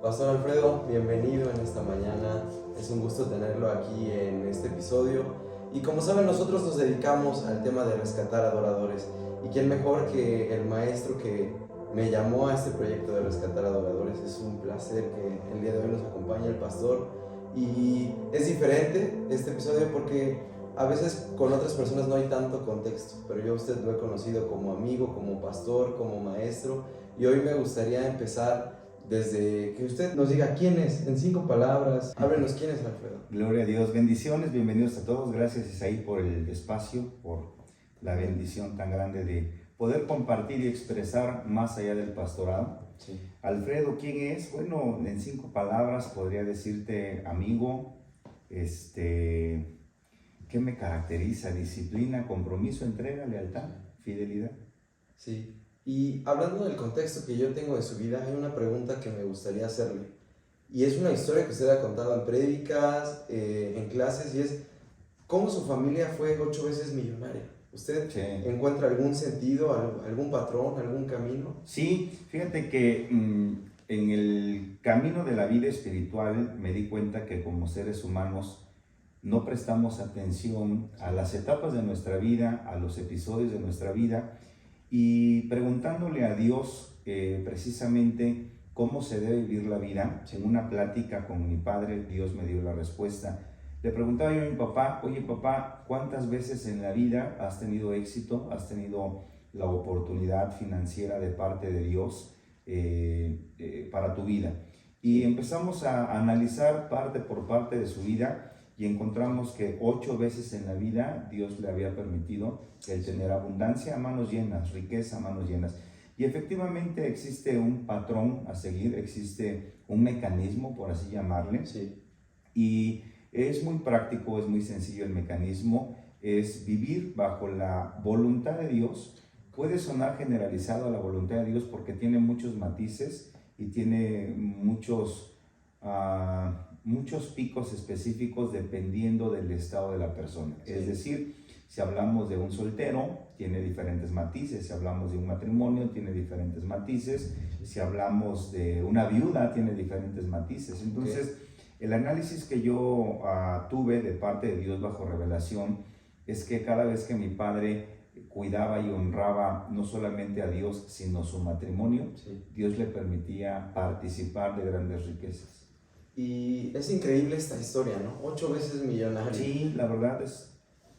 Pastor Alfredo, bienvenido en esta mañana. Es un gusto tenerlo aquí en este episodio. Y como saben, nosotros nos dedicamos al tema de rescatar adoradores. Y quién mejor que el maestro que me llamó a este proyecto de rescatar adoradores. Es un placer que el día de hoy nos acompañe el pastor. Y es diferente este episodio porque a veces con otras personas no hay tanto contexto, pero yo a usted lo he conocido como amigo, como pastor, como maestro. Y hoy me gustaría empezar desde que usted nos diga quién es, en 5 palabras. Háblenos quién es Alfredo. Gloria a Dios, bendiciones, bienvenidos a todos. Gracias Isaí por el espacio, por la bendición tan grande de poder compartir y expresar más allá del pastorado. Sí. Alfredo, ¿quién es? Bueno, en 5 palabras podría decirte amigo. ¿Qué me caracteriza? Disciplina, compromiso, entrega, lealtad, fidelidad. Sí. Y hablando del contexto que yo tengo de su vida, hay una pregunta que me gustaría hacerle. Y es una historia que usted ha contado en prédicas, en clases, y es cómo su familia fue 8 veces millonaria. ¿Usted Sí. encuentra algún sentido, algún patrón, algún camino? Sí, fíjate que en el camino de la vida espiritual me di cuenta que como seres humanos no prestamos atención a las etapas de nuestra vida, a los episodios de nuestra vida, y preguntándole a Dios precisamente cómo se debe vivir la vida. En una plática con mi padre, Dios me dio la respuesta. Le preguntaba yo a mi papá: oye papá, ¿cuántas veces en la vida has tenido éxito, has tenido la oportunidad financiera de parte de Dios para tu vida? Y empezamos a analizar parte por parte de su vida, y encontramos que 8 veces en la vida Dios le había permitido el tener abundancia a manos llenas, riqueza a manos llenas. Y efectivamente existe un patrón a seguir, existe un mecanismo, por así llamarle. Sí. Y es muy práctico, es muy sencillo el mecanismo, es vivir bajo la voluntad de Dios. Puede sonar generalizado a la voluntad de Dios porque tiene muchos matices y tiene muchos picos específicos dependiendo del estado de la persona. Sí. Es decir, si hablamos de un soltero, tiene diferentes matices. Si hablamos de un matrimonio, tiene diferentes matices. Si hablamos de una viuda, tiene diferentes matices. Entonces, el análisis que yo tuve de parte de Dios bajo revelación es que cada vez que mi padre cuidaba y honraba no solamente a Dios, sino su matrimonio, sí, Dios le permitía participar de grandes riquezas. Y es increíble esta historia, ¿no? 8 veces millonario. Sí, la verdad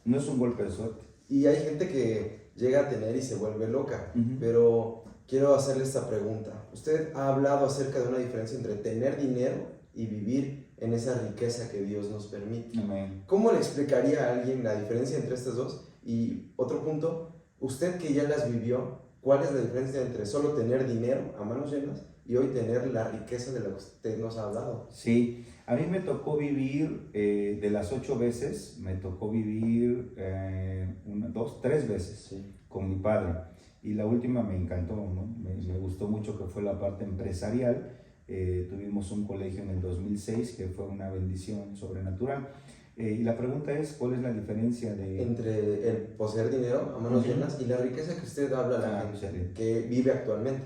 no es un golpe de suerte. Y hay gente que llega a tener y se vuelve loca, Uh-huh. pero quiero hacerle esta pregunta. Usted ha hablado acerca de una diferencia entre tener dinero y vivir en esa riqueza que Dios nos permite. Amén. ¿Cómo le explicaría a alguien la diferencia entre estas dos? Y otro punto, usted que ya las vivió, ¿cuál es la diferencia entre solo tener dinero a manos llenas y hoy tener la riqueza de la que usted nos ha hablado? Sí, a mí me tocó vivir, de las 8 veces, me tocó vivir 3 veces, sí, con mi padre. Y la última me encantó, ¿no? Me gustó mucho, que fue la parte empresarial. Tuvimos un colegio en el 2006 que fue una bendición sobrenatural. Y la pregunta es, ¿cuál es la diferencia entre el poseer dinero a manos llenas y la riqueza que usted habla a la gente que vive actualmente?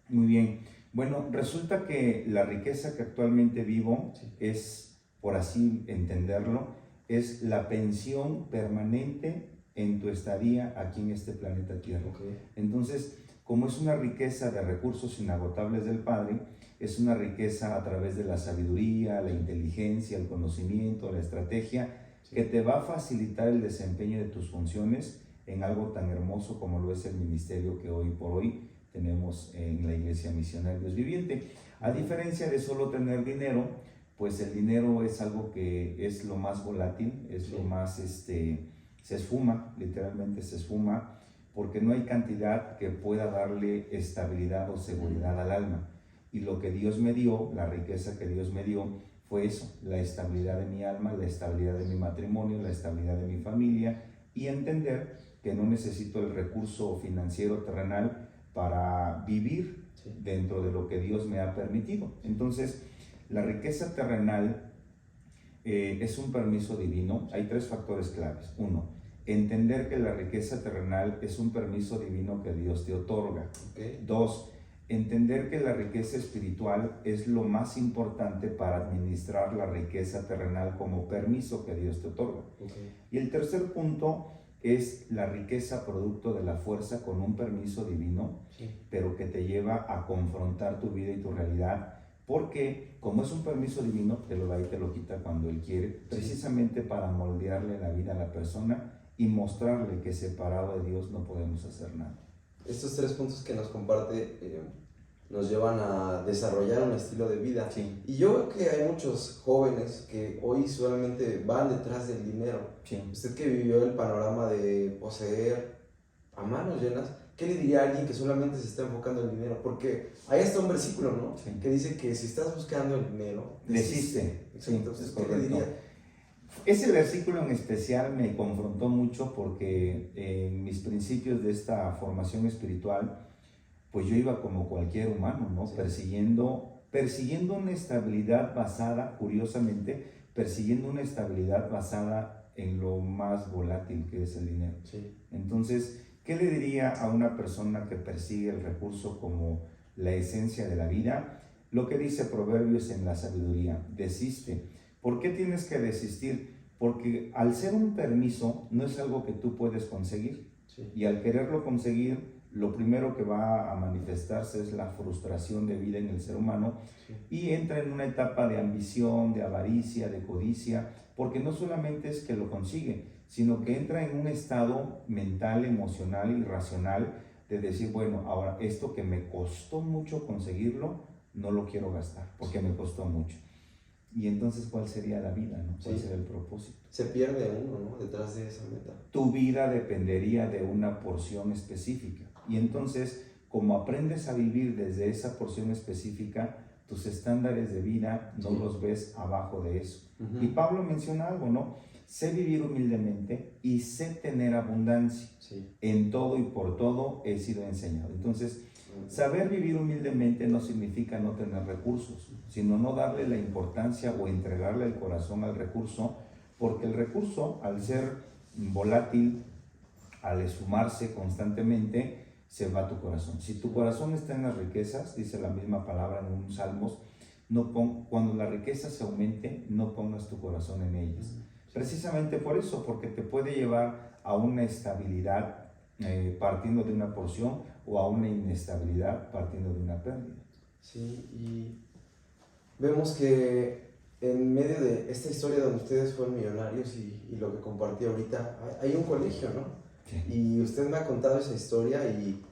Muy bien. Bueno, resulta que la riqueza que actualmente vivo, sí, es, por así entenderlo, es la pensión permanente en tu estadía aquí en este planeta Tierra. Okay. Entonces, como es una riqueza de recursos inagotables del Padre, es una riqueza a través de la sabiduría, la inteligencia, el conocimiento, la estrategia, sí, que te va a facilitar el desempeño de tus funciones en algo tan hermoso como lo es el ministerio que hoy por hoy tenemos en la Iglesia Misional Dios Viviente. A diferencia de solo tener dinero, pues el dinero es algo que es lo más volátil, es, sí, lo más, se esfuma, literalmente se esfuma, porque no hay cantidad que pueda darle estabilidad o seguridad al alma. Y lo que Dios me dio, la riqueza que Dios me dio, fue eso: la estabilidad de mi alma, la estabilidad de mi matrimonio, la estabilidad de mi familia, y entender que no necesito el recurso financiero terrenal para vivir, sí, dentro de lo que Dios me ha permitido. Entonces, la riqueza terrenal es un permiso divino. Hay 3 factores claves. 1, entender que la riqueza terrenal es un permiso divino que Dios te otorga. Okay. 2, entender que la riqueza espiritual es lo más importante para administrar la riqueza terrenal como permiso que Dios te otorga. Okay. Y el tercer punto es la riqueza producto de la fuerza con un permiso divino, sí, pero que te lleva a confrontar tu vida y tu realidad, porque como es un permiso divino, te lo da y te lo quita cuando Él quiere, precisamente para moldearle la vida a la persona y mostrarle que separado de Dios no podemos hacer nada. Estos 3 puntos que nos comparte nos llevan a desarrollar un estilo de vida. Sí. Y yo veo que hay muchos jóvenes que hoy solamente van detrás del dinero. Sí. Usted que vivió el panorama de poseer a manos llenas, ¿qué le diría a alguien que solamente se está enfocando en el dinero? Porque ahí está un versículo, ¿no? Sí. Que dice que si estás buscando el dinero, desiste. Sí, entonces, ¿qué le diría? Ese versículo en especial me confrontó mucho porque en mis principios de esta formación espiritual, pues yo iba como cualquier humano, ¿no? Sí. Persiguiendo una estabilidad basada, curiosamente, persiguiendo una estabilidad basada en lo más volátil que es el dinero. Sí. Entonces, ¿qué le diría a una persona que persigue el recurso como la esencia de la vida? Lo que dice Proverbios en la sabiduría: desiste. ¿Por qué tienes que desistir? Porque al ser un permiso no es algo que tú puedes conseguir. Sí. Y al quererlo conseguir, lo primero que va a manifestarse es la frustración de vida en el ser humano. Sí. Y entra en una etapa de ambición, de avaricia, de codicia, porque no solamente es que lo consigue, sino que entra en un estado mental, emocional y racional de decir, bueno, ahora esto que me costó mucho conseguirlo, no lo quiero gastar, porque me costó mucho. Y entonces, ¿cuál sería la vida, no? ¿Cuál sería el propósito? Se pierde uno, ¿no? Detrás de esa meta. Tu vida dependería de una porción específica. Y entonces, como aprendes a vivir desde esa porción específica, tus estándares de vida no los ves abajo de eso. Y Pablo menciona algo, ¿no? Sé vivir humildemente y sé tener abundancia. En todo y por todo he sido enseñado. Entonces, saber vivir humildemente no significa no tener recursos, sino no darle la importancia o entregarle el corazón al recurso, porque el recurso, al ser volátil, al esfumarse constantemente, se va a tu corazón. Si tu corazón está en las riquezas, dice la misma palabra en un Salmos, cuando la riqueza se aumente, no pongas tu corazón en ellas. Precisamente por eso, porque te puede llevar a una estabilidad partiendo de una porción o a una inestabilidad partiendo de una pérdida. Sí, y vemos que en medio de esta historia donde ustedes fueron millonarios y lo que compartí ahorita, hay un colegio, ¿no? Sí. Y usted me ha contado esa historia y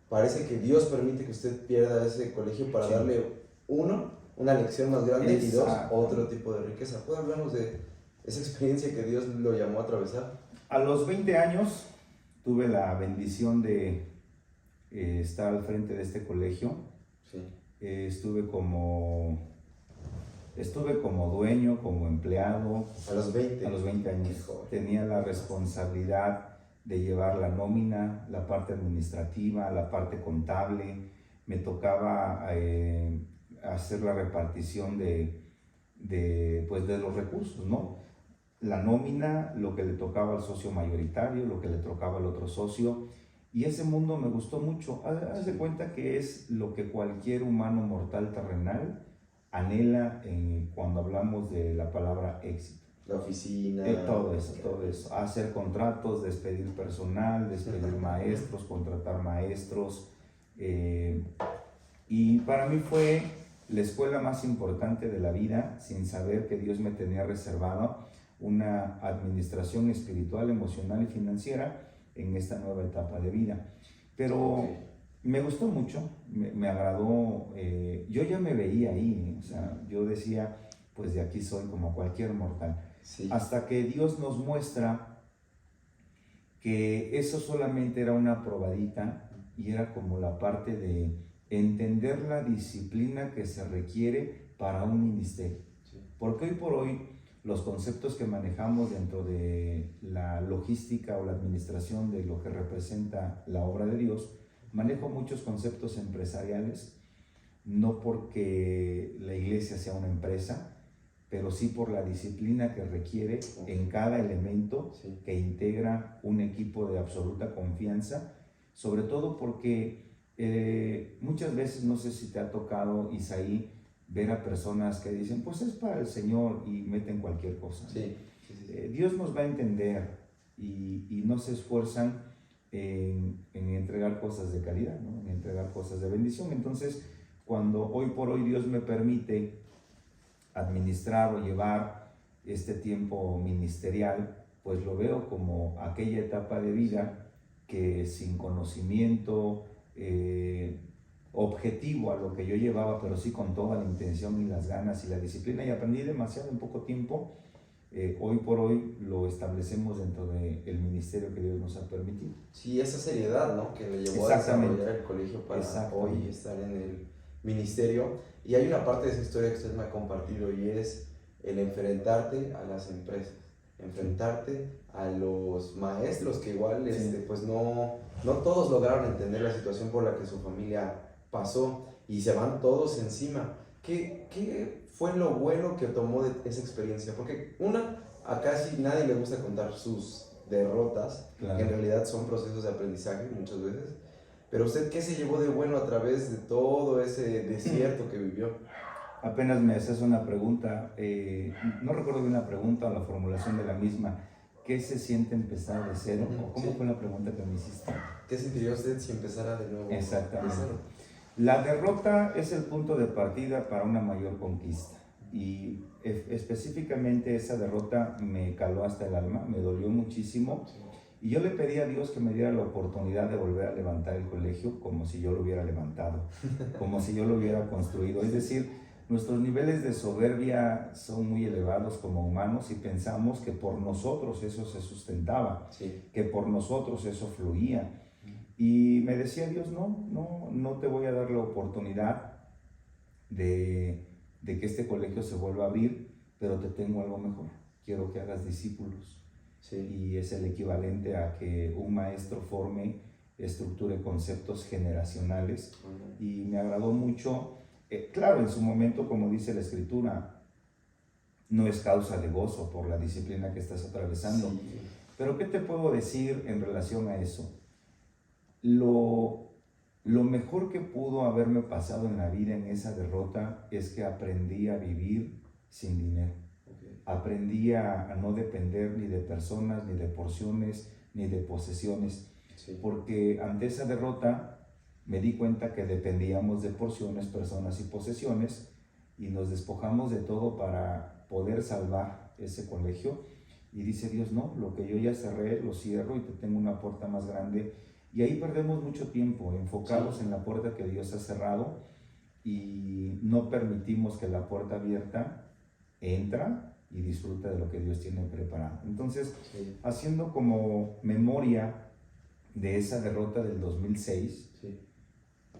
parece que Dios permite que usted pierda ese colegio para darle, una lección más grande. Exacto. Y 2, otro tipo de riqueza. ¿Puede hablarnos de esa experiencia que Dios lo llamó a atravesar? A los 20 años tuve la bendición de estar al frente de este colegio. Sí. Estuve como dueño, como empleado. A los 20. A los 20 años. Tenía la responsabilidad de llevar la nómina, la parte administrativa, la parte contable. Me tocaba hacer la repartición de los recursos, ¿no? La nómina, lo que le tocaba al socio mayoritario, lo que le tocaba al otro socio. Y ese mundo me gustó mucho. Haz de cuenta que es lo que cualquier humano mortal terrenal anhela cuando hablamos de la palabra éxito. La oficina. Todo eso. Hacer contratos, despedir personal, despedir maestros, contratar maestros. Y para mí fue la escuela más importante de la vida, sin saber que Dios me tenía reservado una administración espiritual, emocional y financiera en esta nueva etapa de vida. Pero me gustó mucho, me agradó. Yo ya me veía ahí, o sea, yo decía, pues de aquí soy como cualquier mortal. Sí. Hasta que Dios nos muestra que eso solamente era una probadita y era como la parte de entender la disciplina que se requiere para un ministerio. Sí. Porque hoy por hoy los conceptos que manejamos dentro de la logística o la administración de lo que representa la obra de Dios, manejo muchos conceptos empresariales, no porque la iglesia sea una empresa, pero sí por la disciplina que requiere en cada elemento que integra un equipo de absoluta confianza, sobre todo porque Muchas veces, no sé si te ha tocado, Isaí, ver a personas que dicen, pues es para el Señor y meten cualquier cosa. Sí. Dios nos va a entender y no se esfuerzan en entregar cosas de calidad, ¿no? En entregar cosas de bendición. Entonces, cuando hoy por hoy Dios me permite administrar o llevar este tiempo ministerial, pues lo veo como aquella etapa de vida que sin conocimiento objetivo a lo que yo llevaba, pero sí con toda la intención y las ganas y la disciplina, y aprendí demasiado en poco tiempo. Hoy por hoy lo establecemos dentro del ministerio que Dios nos ha permitido. Sí, esa seriedad, ¿no?, que le llevó a desarrollar el colegio para hoy estar en el ministerio. Y hay una parte de esa historia que usted me ha compartido, y es el enfrentarte a las empresas, enfrentarte a los maestros que igual pues no todos lograron entender la situación por la que su familia pasó y se van todos encima. ¿Qué fue lo bueno que tomó de esa experiencia? Porque a casi nadie le gusta contar sus derrotas, claro, que en realidad son procesos de aprendizaje muchas veces. Pero usted, ¿qué se llevó de bueno a través de todo ese desierto que vivió? Apenas me haces una pregunta, no recuerdo bien la pregunta o la formulación de la misma. ¿Qué se siente empezar de cero? ¿Cómo fue la pregunta que me hiciste? ¿Qué sentiría usted si empezara de nuevo? Exactamente. De cero. La derrota es el punto de partida para una mayor conquista, y específicamente esa derrota me caló hasta el alma, me dolió muchísimo, y yo le pedí a Dios que me diera la oportunidad de volver a levantar el colegio como si yo lo hubiera levantado, como si yo lo hubiera construido. Es decir, nuestros niveles de soberbia son muy elevados como humanos y pensamos que por nosotros eso se sustentaba, que por nosotros eso fluía. Y me decía Dios, no te voy a dar la oportunidad de que este colegio se vuelva a abrir, pero te tengo algo mejor. Quiero que hagas discípulos. Y es el equivalente a que un maestro forme, estructure conceptos generacionales. Y me agradó mucho. Claro, en su momento, como dice la Escritura, no es causa de gozo por la disciplina que estás atravesando. Pero ¿qué te puedo decir en relación a eso? Lo mejor que pudo haberme pasado en la vida en esa derrota es que aprendí a vivir sin dinero. Aprendí a no depender ni de personas, ni de porciones, ni de posesiones. Porque ante esa derrota me di cuenta que dependíamos de porciones, personas y posesiones, y nos despojamos de todo para poder salvar ese colegio. Y dice Dios, no, lo que yo ya cerré, lo cierro y te tengo una puerta más grande. Y ahí perdemos mucho tiempo enfocados en la puerta que Dios ha cerrado, y no permitimos que la puerta abierta entra y disfruta de lo que Dios tiene preparado. Entonces, haciendo como memoria de esa derrota del 2006,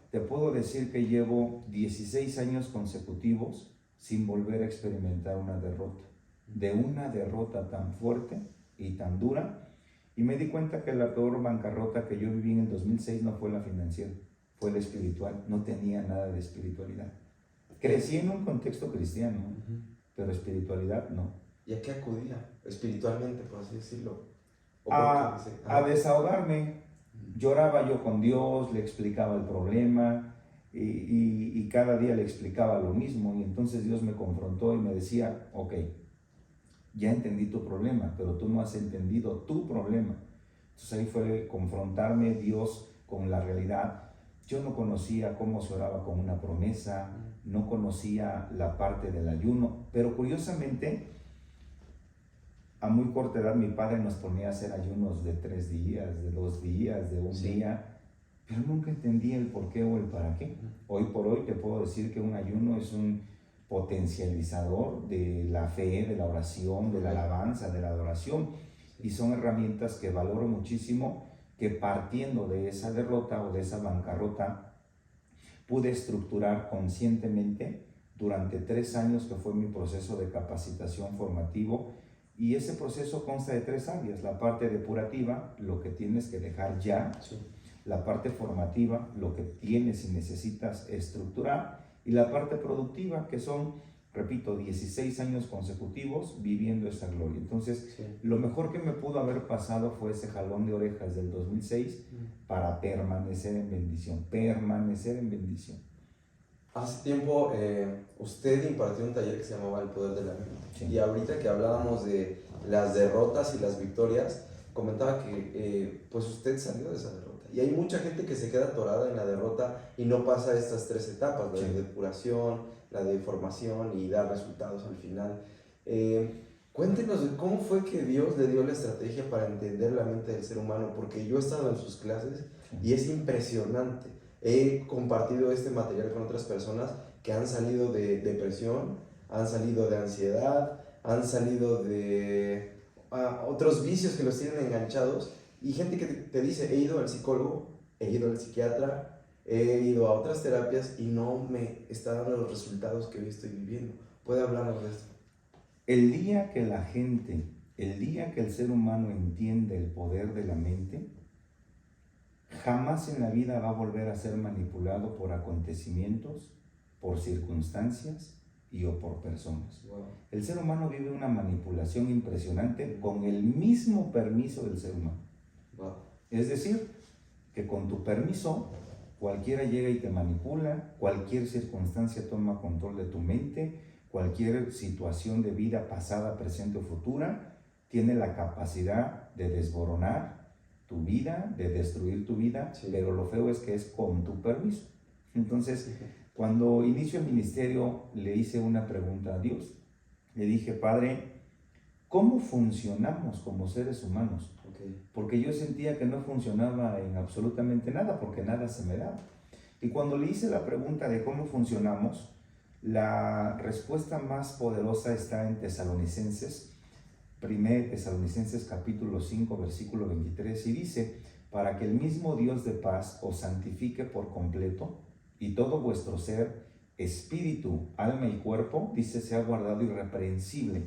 te puedo decir que llevo 16 años consecutivos sin volver a experimentar una derrota. De una derrota tan fuerte y tan dura. Y me di cuenta que la peor bancarrota que yo viví en el 2006 no fue la financiera, fue la espiritual. No tenía nada de espiritualidad. Crecí en un contexto cristiano, pero espiritualidad no. ¿Y a qué acudía espiritualmente, por así decirlo? A desahogarme. Lloraba yo con Dios, le explicaba el problema y cada día le explicaba lo mismo. Y entonces Dios me confrontó y me decía, ok, ya entendí tu problema, pero tú no has entendido tu problema. Entonces ahí fue confrontarme Dios con la realidad. Yo no conocía cómo se oraba con una promesa, no conocía la parte del ayuno, pero curiosamente, a muy corta edad mi padre nos ponía a hacer ayunos de 3 días, de 2 días, de un día, pero nunca entendí el por qué o el para qué. Hoy por hoy te puedo decir que un ayuno es un potencializador de la fe, de la oración, de la alabanza, de la adoración, y son herramientas que valoro muchísimo, que partiendo de esa derrota o de esa bancarrota pude estructurar conscientemente durante 3 años, que fue mi proceso de capacitación formativo. Y ese proceso consta de 3 áreas: la parte depurativa, lo que tienes que dejar ya, la parte formativa, lo que tienes y necesitas estructurar, y la parte productiva, que son repito, 16 años consecutivos viviendo esa gloria. Entonces, Sí. lo mejor que me pudo haber pasado fue ese jalón de orejas del 2006 para permanecer en bendición, permanecer en bendición. Hace tiempo usted impartió un taller que se llamaba El Poder de la Mente. Sí. Y ahorita que hablábamos de las derrotas y las victorias, comentaba que pues usted salió de esa derrota. Y hay mucha gente que se queda atorada en la derrota y no pasa estas tres etapas, la Sí. de depuración, la de formación y dar resultados al final. Cuéntenos cómo fue que Dios le dio la estrategia para entender la mente del ser humano, porque yo he estado en sus clases y es impresionante. He compartido este material con otras personas que han salido de depresión, han salido de ansiedad, han salido de otros vicios que los tienen enganchados, y gente que te dice, he ido al psicólogo, he ido al psiquiatra, he ido a otras terapias y no me está dando los resultados que hoy estoy viviendo. ¿Puede hablarnos de esto? El día que la gente, el día que el ser humano entiende el poder de la mente, jamás en la vida va a volver a ser manipulado por acontecimientos, por circunstancias o por personas. Wow. El ser humano vive una manipulación impresionante con el mismo permiso del ser humano. Wow. Es decir, que con tu permiso cualquiera llega y te manipula, cualquier circunstancia toma control de tu mente, cualquier situación de vida pasada, presente o futura tiene la capacidad de desboronar tu vida, de destruir tu vida, Sí. pero lo feo es que es con tu permiso. Entonces, cuando inicio el ministerio, le hice una pregunta a Dios. Le dije, Padre, ¿cómo funcionamos como seres humanos? Okay. Porque yo sentía que no funcionaba en absolutamente nada, porque nada se me daba. Y cuando le hice la pregunta de cómo funcionamos, la respuesta más poderosa está en Tesalonicenses, 1 Tesalonicenses capítulo 5, versículo 23, y dice, para que el mismo Dios de paz os santifique por completo, y todo vuestro ser, espíritu, alma y cuerpo, dice, sea guardado irreprensible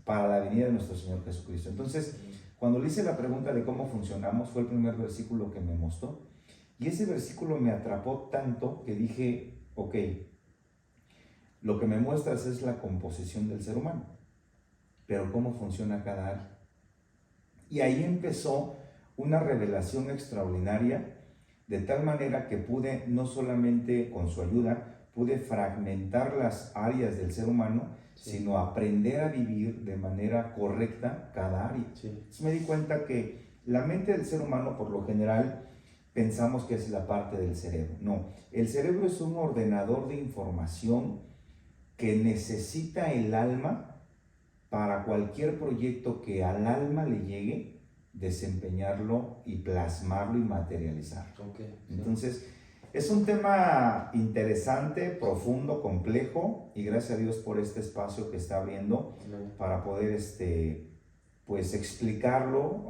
para la venida de nuestro Señor Jesucristo. Entonces, cuando le hice la pregunta de cómo funcionamos, fue el primer versículo que me mostró, y ese versículo me atrapó tanto que dije, ok, lo que me muestras es la composición del ser humano, pero cómo funciona cada área. Y ahí empezó una revelación extraordinaria, de tal manera que pude, no solamente con su ayuda, pude fragmentar las áreas del ser humano, sí, sino aprender a vivir de manera correcta cada área. Sí. Entonces me di cuenta que la mente del ser humano, por lo general, pensamos que es la parte del cerebro. No, el cerebro es un ordenador de información que necesita el alma para cualquier proyecto que al alma le llegue, desempeñarlo y plasmarlo y materializarlo. Okay, sí. Entonces, es un tema interesante, profundo, complejo, y gracias a Dios por este espacio que está abriendo para poder pues explicarlo,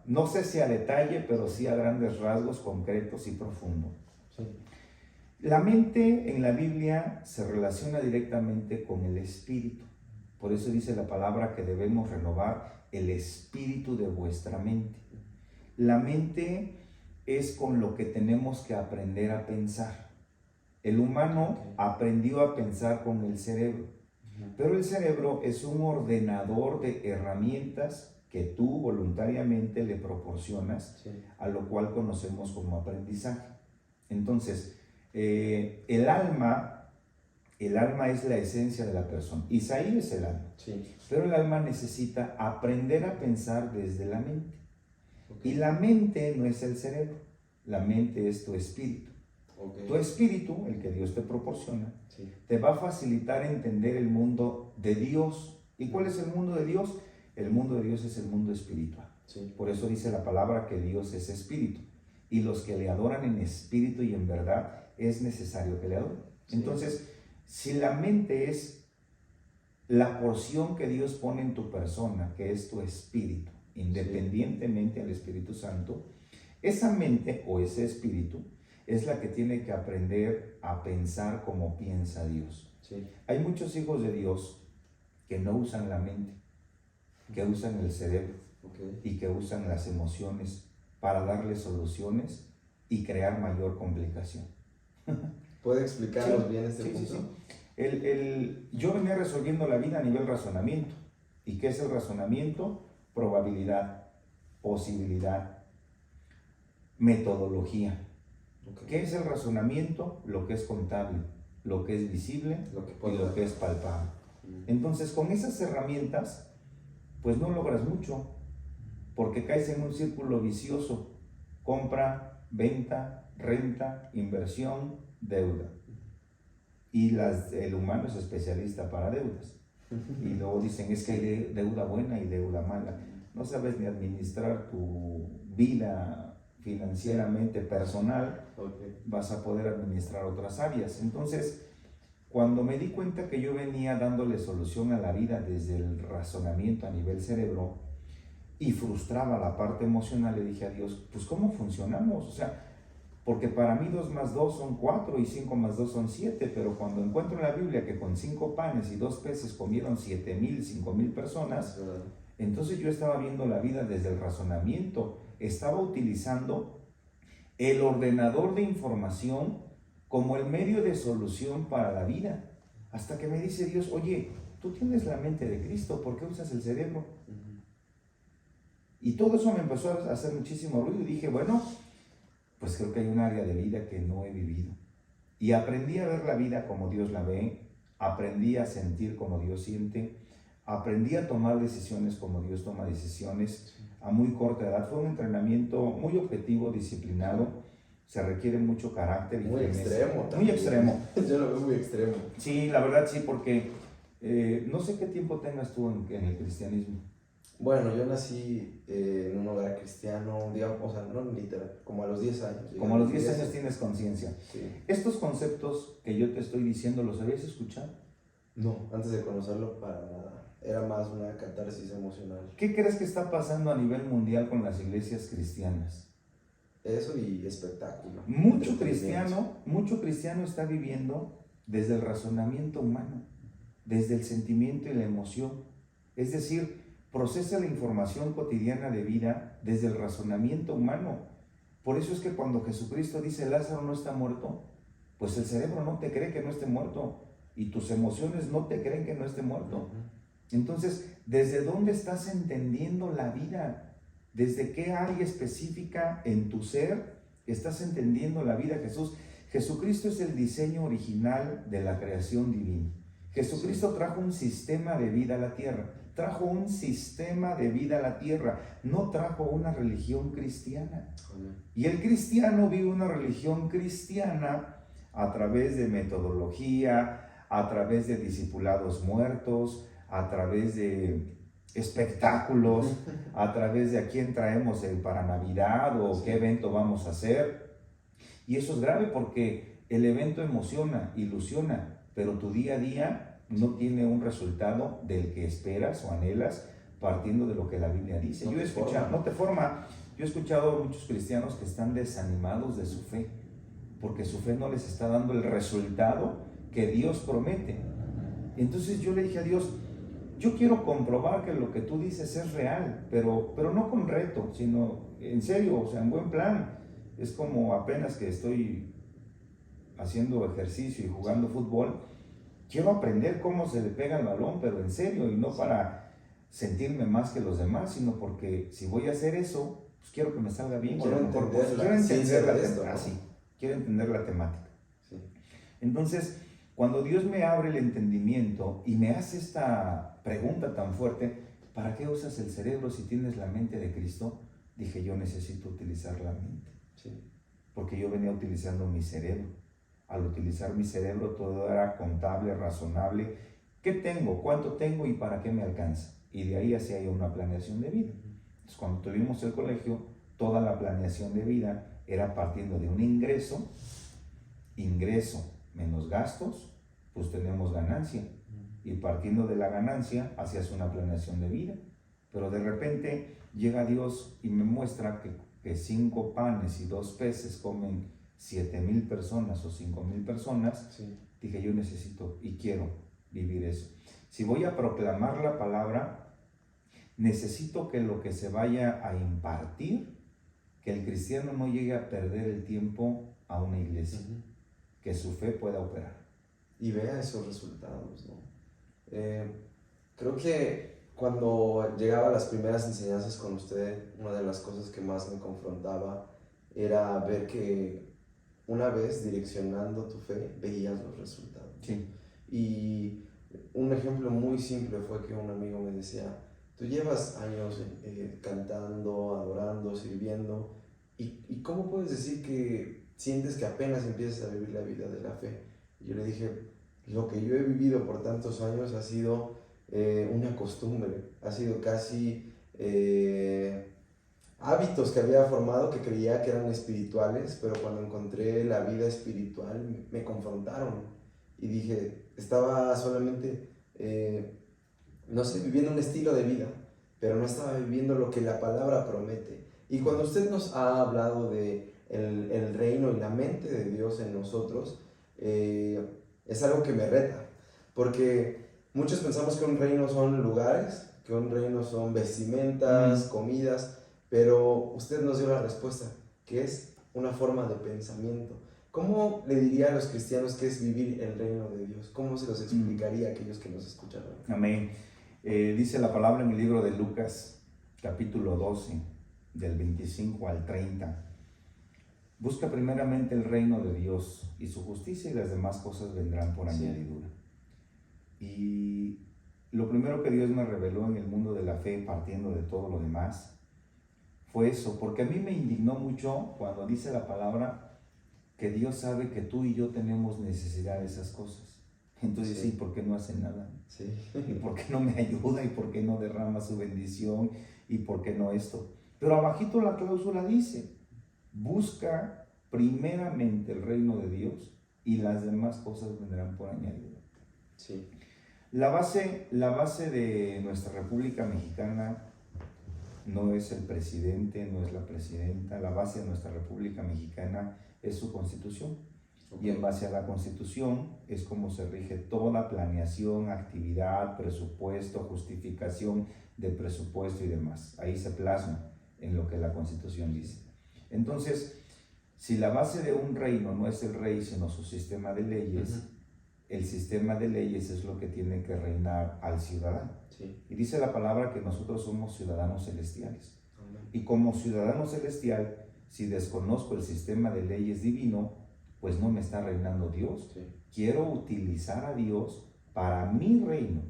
no sé si a detalle, pero sí a grandes rasgos concretos y profundos. Sí. La mente en la Biblia se relaciona directamente con el espíritu. Por eso dice la palabra que debemos renovar el espíritu de vuestra mente. La mente es con lo que tenemos que aprender a pensar. El humano aprendió a pensar con el cerebro, pero el cerebro es un ordenador de herramientas que tú voluntariamente le proporcionas, sí, a lo cual conocemos como aprendizaje. Entonces, el alma es la esencia de la persona. Isaí es el alma, sí, pero el alma necesita aprender a pensar desde la mente. Okay. Y la mente no es el cerebro, la mente es tu espíritu. Okay. Tu espíritu, el que Dios te proporciona, sí, te va a facilitar entender el mundo de Dios. ¿Y cuál es el mundo de Dios? El mundo de Dios es el mundo espiritual. Sí. Por eso dice la palabra que Dios es espíritu. Y los que le adoran en espíritu y en verdad es necesario que le adoren. Sí. Entonces, si la mente es la porción que Dios pone en tu persona, que es tu espíritu, independientemente al Espíritu Santo, esa mente o ese espíritu es la que tiene que aprender a pensar como piensa Dios. Sí. Hay muchos hijos de Dios que no usan la mente, que usan el cerebro, okay, y que usan las emociones para darle soluciones y crear mayor complicación. ¿Puede explicarnos sí, bien este sí, punto? Sí, sí. Yo venía resolviendo la vida a nivel razonamiento. ¿Y qué es el razonamiento? Probabilidad, posibilidad, metodología. Okay. ¿Qué es el razonamiento? Lo que es contable, lo que es visible y lo que es palpable. Entonces, con esas herramientas, pues no logras mucho, porque caes en un círculo vicioso: compra, venta, renta, inversión, deuda. Y el humano es especialista para deudas. Y luego dicen, es que hay deuda buena y deuda mala. No sabes ni administrar tu vida financieramente personal, vas a poder administrar otras áreas. Entonces, cuando me di cuenta que yo venía dándole solución a la vida desde el razonamiento a nivel cerebro y frustraba la parte emocional, le dije a Dios, pues ¿cómo funcionamos? O sea, porque para mí 2 más 2 son 4 y 5 más 2 son 7, pero cuando encuentro en la Biblia que con 5 panes y 2 peces comieron 7,000, 5,000 personas, entonces yo estaba viendo la vida desde el razonamiento, estaba utilizando el ordenador de información como el medio de solución para la vida, hasta que me dice Dios, oye, tú tienes la mente de Cristo, ¿por qué usas el cerebro? Y todo eso me empezó a hacer muchísimo ruido y dije, bueno, pues creo que hay un área de vida que no he vivido. Y aprendí a ver la vida como Dios la ve, aprendí a sentir como Dios siente, aprendí a tomar decisiones como Dios toma decisiones a muy corta edad. Fue un entrenamiento muy objetivo, disciplinado, se requiere mucho carácter y muy extremo. Muy extremo. Yo lo veo muy extremo. Sí, la verdad sí, porque no sé qué tiempo tengas tú en el cristianismo. Bueno, yo nací en un hogar cristiano, digamos, o sea, no literal, como a los 10 años. Como a los 10 años tienes conciencia. Sí. Estos conceptos que yo te estoy diciendo, ¿los habías escuchado? No, antes de conocerlo para nada. Era más una catarsis emocional. ¿Qué crees que está pasando a nivel mundial con las iglesias cristianas? Eso y espectáculo. Mucho cristiano está viviendo desde el razonamiento humano, desde el sentimiento y la emoción. Es decir, procesa la información cotidiana de vida desde el razonamiento humano. Por eso es que cuando Jesucristo dice Lázaro no está muerto, pues el cerebro no te cree que no esté muerto y tus emociones no te creen que no esté muerto. Entonces, ¿desde dónde estás entendiendo la vida? ¿Desde qué área específica en tu ser estás entendiendo la vida? Jesucristo es el diseño original de la creación divina. Jesucristo trajo un sistema de vida a la tierra. Trajo un sistema de vida a la tierra, no trajo una religión cristiana. Y el cristiano vive una religión cristiana a través de metodología, a través de discipulados muertos, a través de espectáculos, a través de a quién traemos para Navidad o qué evento vamos a hacer. Y eso es grave porque el evento emociona, ilusiona, pero tu día a día no tiene un resultado del que esperas o anhelas partiendo de lo que la Biblia dice. No te forma. Yo he escuchado a muchos cristianos que están desanimados de su fe, porque su fe no les está dando el resultado que Dios promete. Entonces yo le dije a Dios, yo quiero comprobar que lo que tú dices es real, pero no con reto, sino en serio, o sea, en buen plan. Es como apenas que estoy haciendo ejercicio y jugando fútbol, quiero aprender cómo se le pega el balón, pero en serio, y no para sentirme más que los demás, sino porque si voy a hacer eso, pues quiero que me salga bien. Quiero entender la temática. Sí. Entonces, cuando Dios me abre el entendimiento y me hace esta pregunta tan fuerte, ¿para qué usas el cerebro si tienes la mente de Cristo? Dije, yo necesito utilizar la mente. Sí. Porque yo venía utilizando mi cerebro. Al utilizar mi cerebro todo era contable, razonable. ¿Qué tengo? ¿Cuánto tengo? ¿Y para qué me alcanza? Y de ahí hacía yo una planeación de vida. Entonces, cuando tuvimos el colegio, toda la planeación de vida era partiendo de un ingreso menos gastos, pues tenemos ganancia. Y partiendo de la ganancia, hacías una planeación de vida. Pero de repente llega Dios y me muestra que 5 panes y 2 peces comen 7,000 personas o 5,000 personas. Sí. Dije, yo necesito y quiero vivir eso. Si voy a proclamar la palabra, necesito que lo que se vaya a impartir, que el cristiano no llegue a perder el tiempo a una iglesia, que su fe pueda operar. y vea esos resultados, ¿no? Creo que cuando llegaba a las primeras enseñanzas con usted, una de las cosas que más me confrontaba era ver que una vez direccionando tu fe, veías los resultados. Sí. Y un ejemplo muy simple fue que un amigo me decía, tú llevas años cantando, adorando, sirviendo, ¿y cómo puedes decir que sientes que apenas empiezas a vivir la vida de la fe? Y yo le dije, lo que yo he vivido por tantos años ha sido una costumbre, ha sido casi hábitos que había formado que creía que eran espirituales, pero cuando encontré la vida espiritual me confrontaron y dije, estaba solamente, no sé, viviendo un estilo de vida, pero no estaba viviendo lo que la palabra promete. Y cuando usted nos ha hablado de el reino y la mente de Dios en nosotros, es algo que me reta, porque muchos pensamos que un reino son lugares, que un reino son vestimentas, comidas, pero usted nos dio la respuesta, que es una forma de pensamiento. ¿Cómo le diría a los cristianos qué es vivir el reino de Dios? ¿Cómo se los explicaría a aquellos que nos escuchan hoy? Amén. Dice la palabra en el libro de Lucas, capítulo 12, del 25 al 30. Busca primeramente el reino de Dios y su justicia, y las demás cosas vendrán por añadidura. Y lo primero que Dios me reveló en el mundo de la fe, partiendo de todo lo demás, fue eso, porque a mí me indignó mucho cuando dice la palabra que Dios sabe que tú y yo tenemos necesidad de esas cosas. Entonces, sí, ¿por qué no hace nada? Sí. ¿Y por qué no me ayuda? ¿Y por qué no derrama su bendición? ¿Y por qué no esto? Pero abajito la cláusula dice, busca primeramente el reino de Dios y las demás cosas vendrán por añadidura. Sí. La base de nuestra República Mexicana no es el presidente, no es la presidenta. La base de nuestra República Mexicana es su Constitución. Y en base a la Constitución es como se rige toda planeación, actividad, presupuesto, justificación de presupuesto y demás. Ahí se plasma en lo que la Constitución dice. Entonces, si la base de un reino no es el rey, sino su sistema de leyes, el sistema de leyes es lo que tiene que reinar al ciudadano. Sí. Y dice la palabra que nosotros somos ciudadanos celestiales. Amén. Y como ciudadano celestial, si desconozco el sistema de leyes divino, pues no me está reinando Dios. Sí. Quiero utilizar a Dios para mi reino,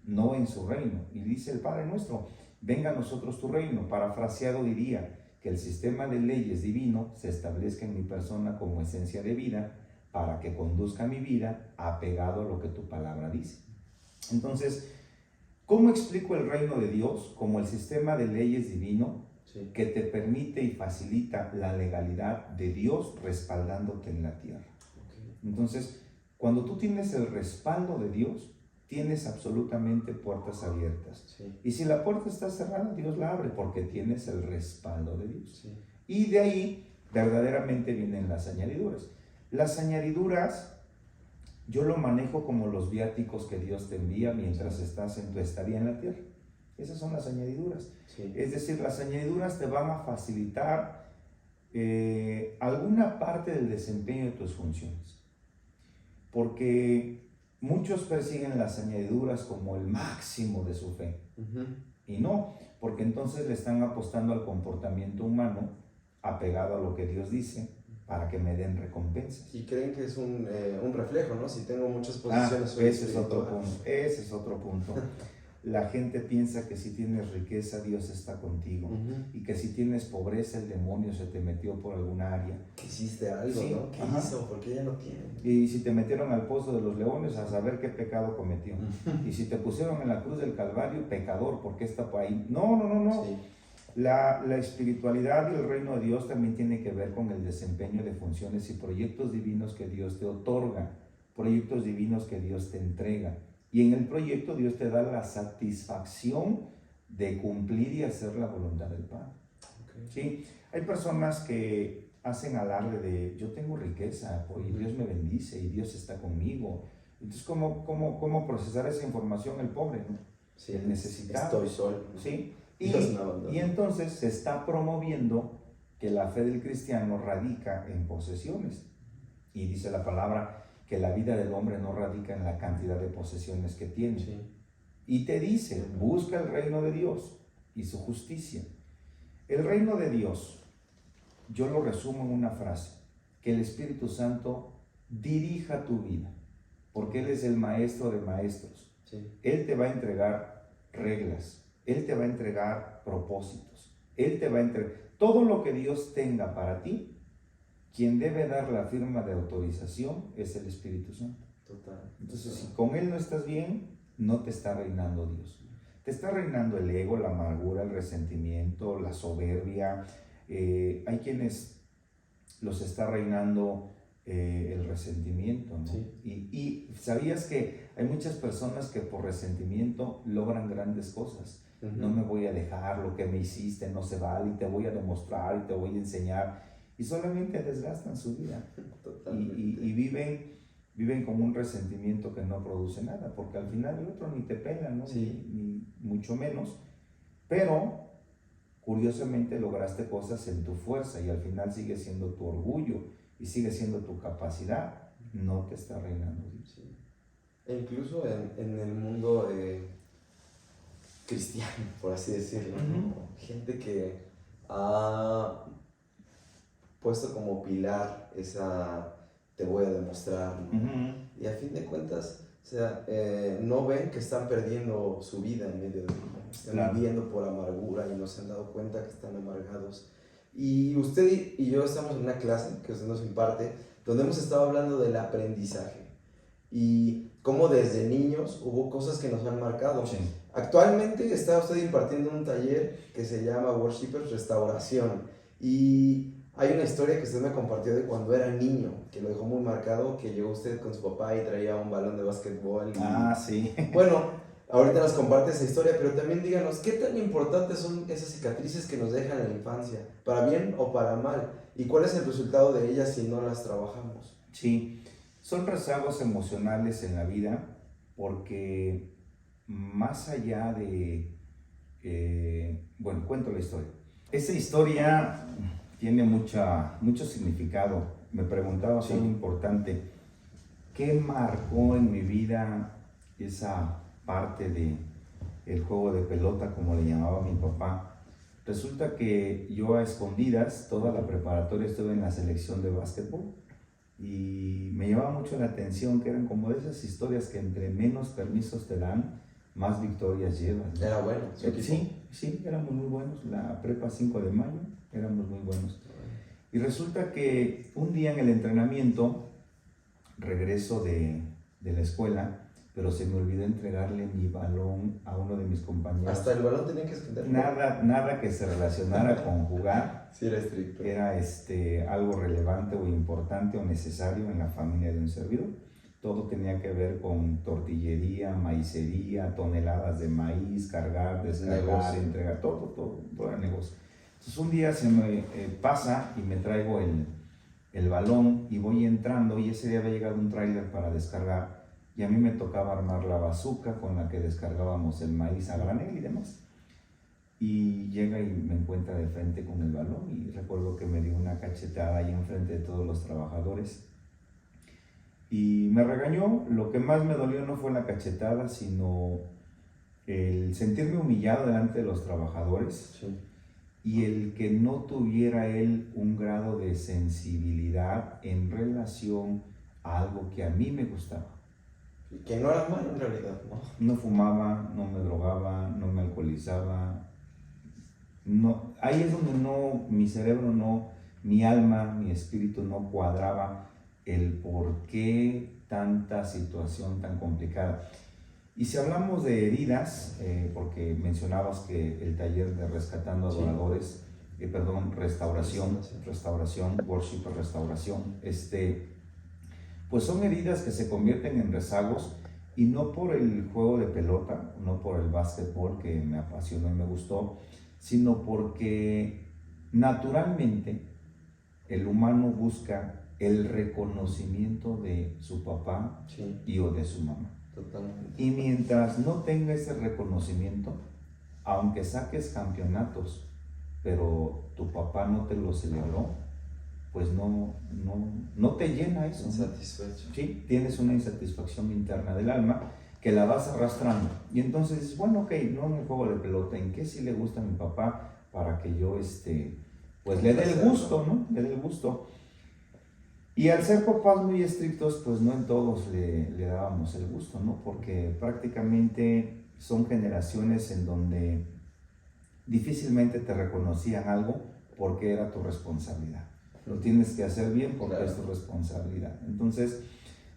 no en su reino. Y dice el Padre nuestro, venga a nosotros tu reino. Parafraseado diría que el sistema de leyes divino se establezca en mi persona como esencia de vida, para que conduzca mi vida apegado a lo que tu palabra dice. Entonces, ¿cómo explico el reino de Dios? Como el sistema de leyes divino, sí, que te permite y facilita la legalidad de Dios respaldándote en la tierra. Okay. Entonces, cuando tú tienes el respaldo de Dios, tienes absolutamente puertas abiertas. Sí. Y si la puerta está cerrada, Dios la abre porque tienes el respaldo de Dios. Sí. Y de ahí verdaderamente vienen las añadiduras. Las añadiduras yo lo manejo como los viáticos que Dios te envía mientras estás en tu estadía en la tierra. Esas son las añadiduras. Sí. Es decir, las añadiduras te van a facilitar alguna parte del desempeño de tus funciones. Porque muchos persiguen las añadiduras como el máximo de su fe. Y no, porque entonces le están apostando al comportamiento humano apegado a lo que Dios dice, para que me den recompensas. Y creen que es un reflejo, ¿no? Si tengo muchas posiciones... ese es otro punto. Ese es otro punto. La gente piensa que si tienes riqueza, Dios está contigo. Y que si tienes pobreza, el demonio se te metió por alguna área. Hiciste algo, sí, ¿no? ¿Qué hizo? ¿Por qué ya no tiene? Y si te metieron al pozo de los leones, a saber qué pecado cometió. Y si te pusieron en la cruz del Calvario, pecador, porque está por ahí. No. Sí. La espiritualidad y el reino de Dios también tiene que ver con el desempeño de funciones y proyectos divinos que Dios te otorga, proyectos divinos que Dios te entrega. Y en el proyecto Dios te da la satisfacción de cumplir y hacer la voluntad del Padre. Okay. ¿Sí? Hay personas que hacen alarde de yo tengo riqueza, y Dios me bendice y Dios está conmigo. Entonces, ¿cómo procesar esa información el pobre, ¿no? Sí, el necesitado. Estoy solo. ¿Sí? Y entonces se está promoviendo que la fe del cristiano radica en posesiones. Y dice la palabra que la vida del hombre no radica en la cantidad de posesiones que tiene. Sí. Y te dice, busca el reino de Dios y su justicia. El reino de Dios, yo lo resumo en una frase, que el Espíritu Santo dirija tu vida, porque Él es el maestro de maestros. Sí. Él te va a entregar reglas, Él te va a entregar propósitos, Él te va a entregar todo lo que Dios tenga para ti. Quien debe dar la firma de autorización es el Espíritu Santo. Total. Entonces, si con Él no estás bien, no te está reinando Dios. Te está reinando el ego, la amargura, el resentimiento, la soberbia. Hay quienes los está reinando el resentimiento, ¿no? Sí. Y sabías que hay muchas personas que por resentimiento logran grandes cosas. No me voy a dejar, lo que me hiciste no se vale, y te voy a demostrar y te voy a enseñar. Y solamente desgastan su vida. Y viven con un resentimiento que no produce nada, porque al final el otro ni te pela, ¿no? Sí. Ni mucho menos. Pero curiosamente lograste cosas en tu fuerza y al final sigue siendo tu orgullo y sigue siendo tu capacidad. No te está reinando Dios. Sí. E incluso en el mundo cristiano, por así decirlo, ¿no? Gente que ha puesto como pilar esa te voy a demostrar, ¿no? Y a fin de cuentas, o sea, no ven que están perdiendo su vida en medio de ello, están viviendo por amargura y no se han dado cuenta que están amargados. Y usted y yo estamos en una clase que usted nos imparte, donde hemos estado hablando del aprendizaje y cómo desde niños hubo cosas que nos han marcado. Sí. Actualmente está usted impartiendo un taller que se llama Worshipers Restauración, y hay una historia que usted me compartió de cuando era niño, que lo dejó muy marcado, que llegó usted con su papá y traía un balón de básquetbol. Sí. Bueno, ahorita nos comparte esa historia, pero también díganos, ¿qué tan importantes son esas cicatrices que nos dejan en la infancia? ¿Para bien o para mal? ¿Y cuál es el resultado de ellas si no las trabajamos? Sí, son rezagos emocionales en la vida, porque más allá de... bueno, cuento la historia. Esa historia tiene mucho significado. Me preguntaba, Sí. algo importante, ¿qué marcó en mi vida esa parte del juego de pelota, como le llamaba mi papá? Resulta que yo a escondidas, toda la preparatoria estuve en la selección de básquetbol, y me llamaba mucho la atención que eran como de esas historias que entre menos permisos te dan, más victorias llevas, ¿no? Era bueno. Sí, éramos muy buenos. La prepa 5 de mayo, éramos muy buenos. Y resulta que un día en el entrenamiento, regreso de la escuela, pero se me olvidó entregarle mi balón a uno de mis compañeros. Hasta el balón tenía que esconder. Nada que se relacionara con jugar. Sí, era estricto. Era algo relevante o importante o necesario en la familia de un servidor. Todo tenía que ver con tortillería, maicería, toneladas de maíz, cargar, descargar, entregar, todo el negocio. Entonces un día se me pasa y me traigo el balón y voy entrando, y ese día había llegado un tráiler para descargar, y a mí me tocaba armar la bazuca con la que descargábamos el maíz a granel y demás. Y llega y me encuentra de frente con el balón, y recuerdo que me dio una cachetada ahí enfrente de todos los trabajadores. Y me regañó. Lo que más me dolió no fue la cachetada, sino el sentirme humillado delante de los trabajadores. Sí. Y el que no tuviera él un grado de sensibilidad en relación a algo que a mí me gustaba. Y que no era malo en realidad, ¿no? No fumaba, no me drogaba, no me alcoholizaba. No, ahí es donde mi cerebro no, mi alma, mi espíritu no cuadraba el por qué tanta situación tan complicada. Y si hablamos de heridas, porque mencionabas que el taller de Rescatando Adoradores, restauración, worship, restauración, pues son heridas que se convierten en rezagos, y no por el juego de pelota, no por el básquetbol que me apasionó y me gustó, sino porque naturalmente el humano busca el reconocimiento de su papá o de su mamá. Totalmente. Y mientras no tenga ese reconocimiento, aunque saques campeonatos, pero tu papá no te lo celebró, pues no te llena eso. Insatisfecho. ¿Sí? Tienes una insatisfacción interna del alma que la vas arrastrando. Y entonces, bueno, ok, no en el juego de pelota, ¿en qué sí le gusta a mi papá para que yo, pues le dé el gusto, ¿no? Le dé el gusto. Y al ser papás muy estrictos, pues no en todos le dábamos el gusto, ¿no? Porque prácticamente son generaciones en donde difícilmente te reconocían algo porque era tu responsabilidad. Lo tienes que hacer bien porque es tu responsabilidad. Entonces,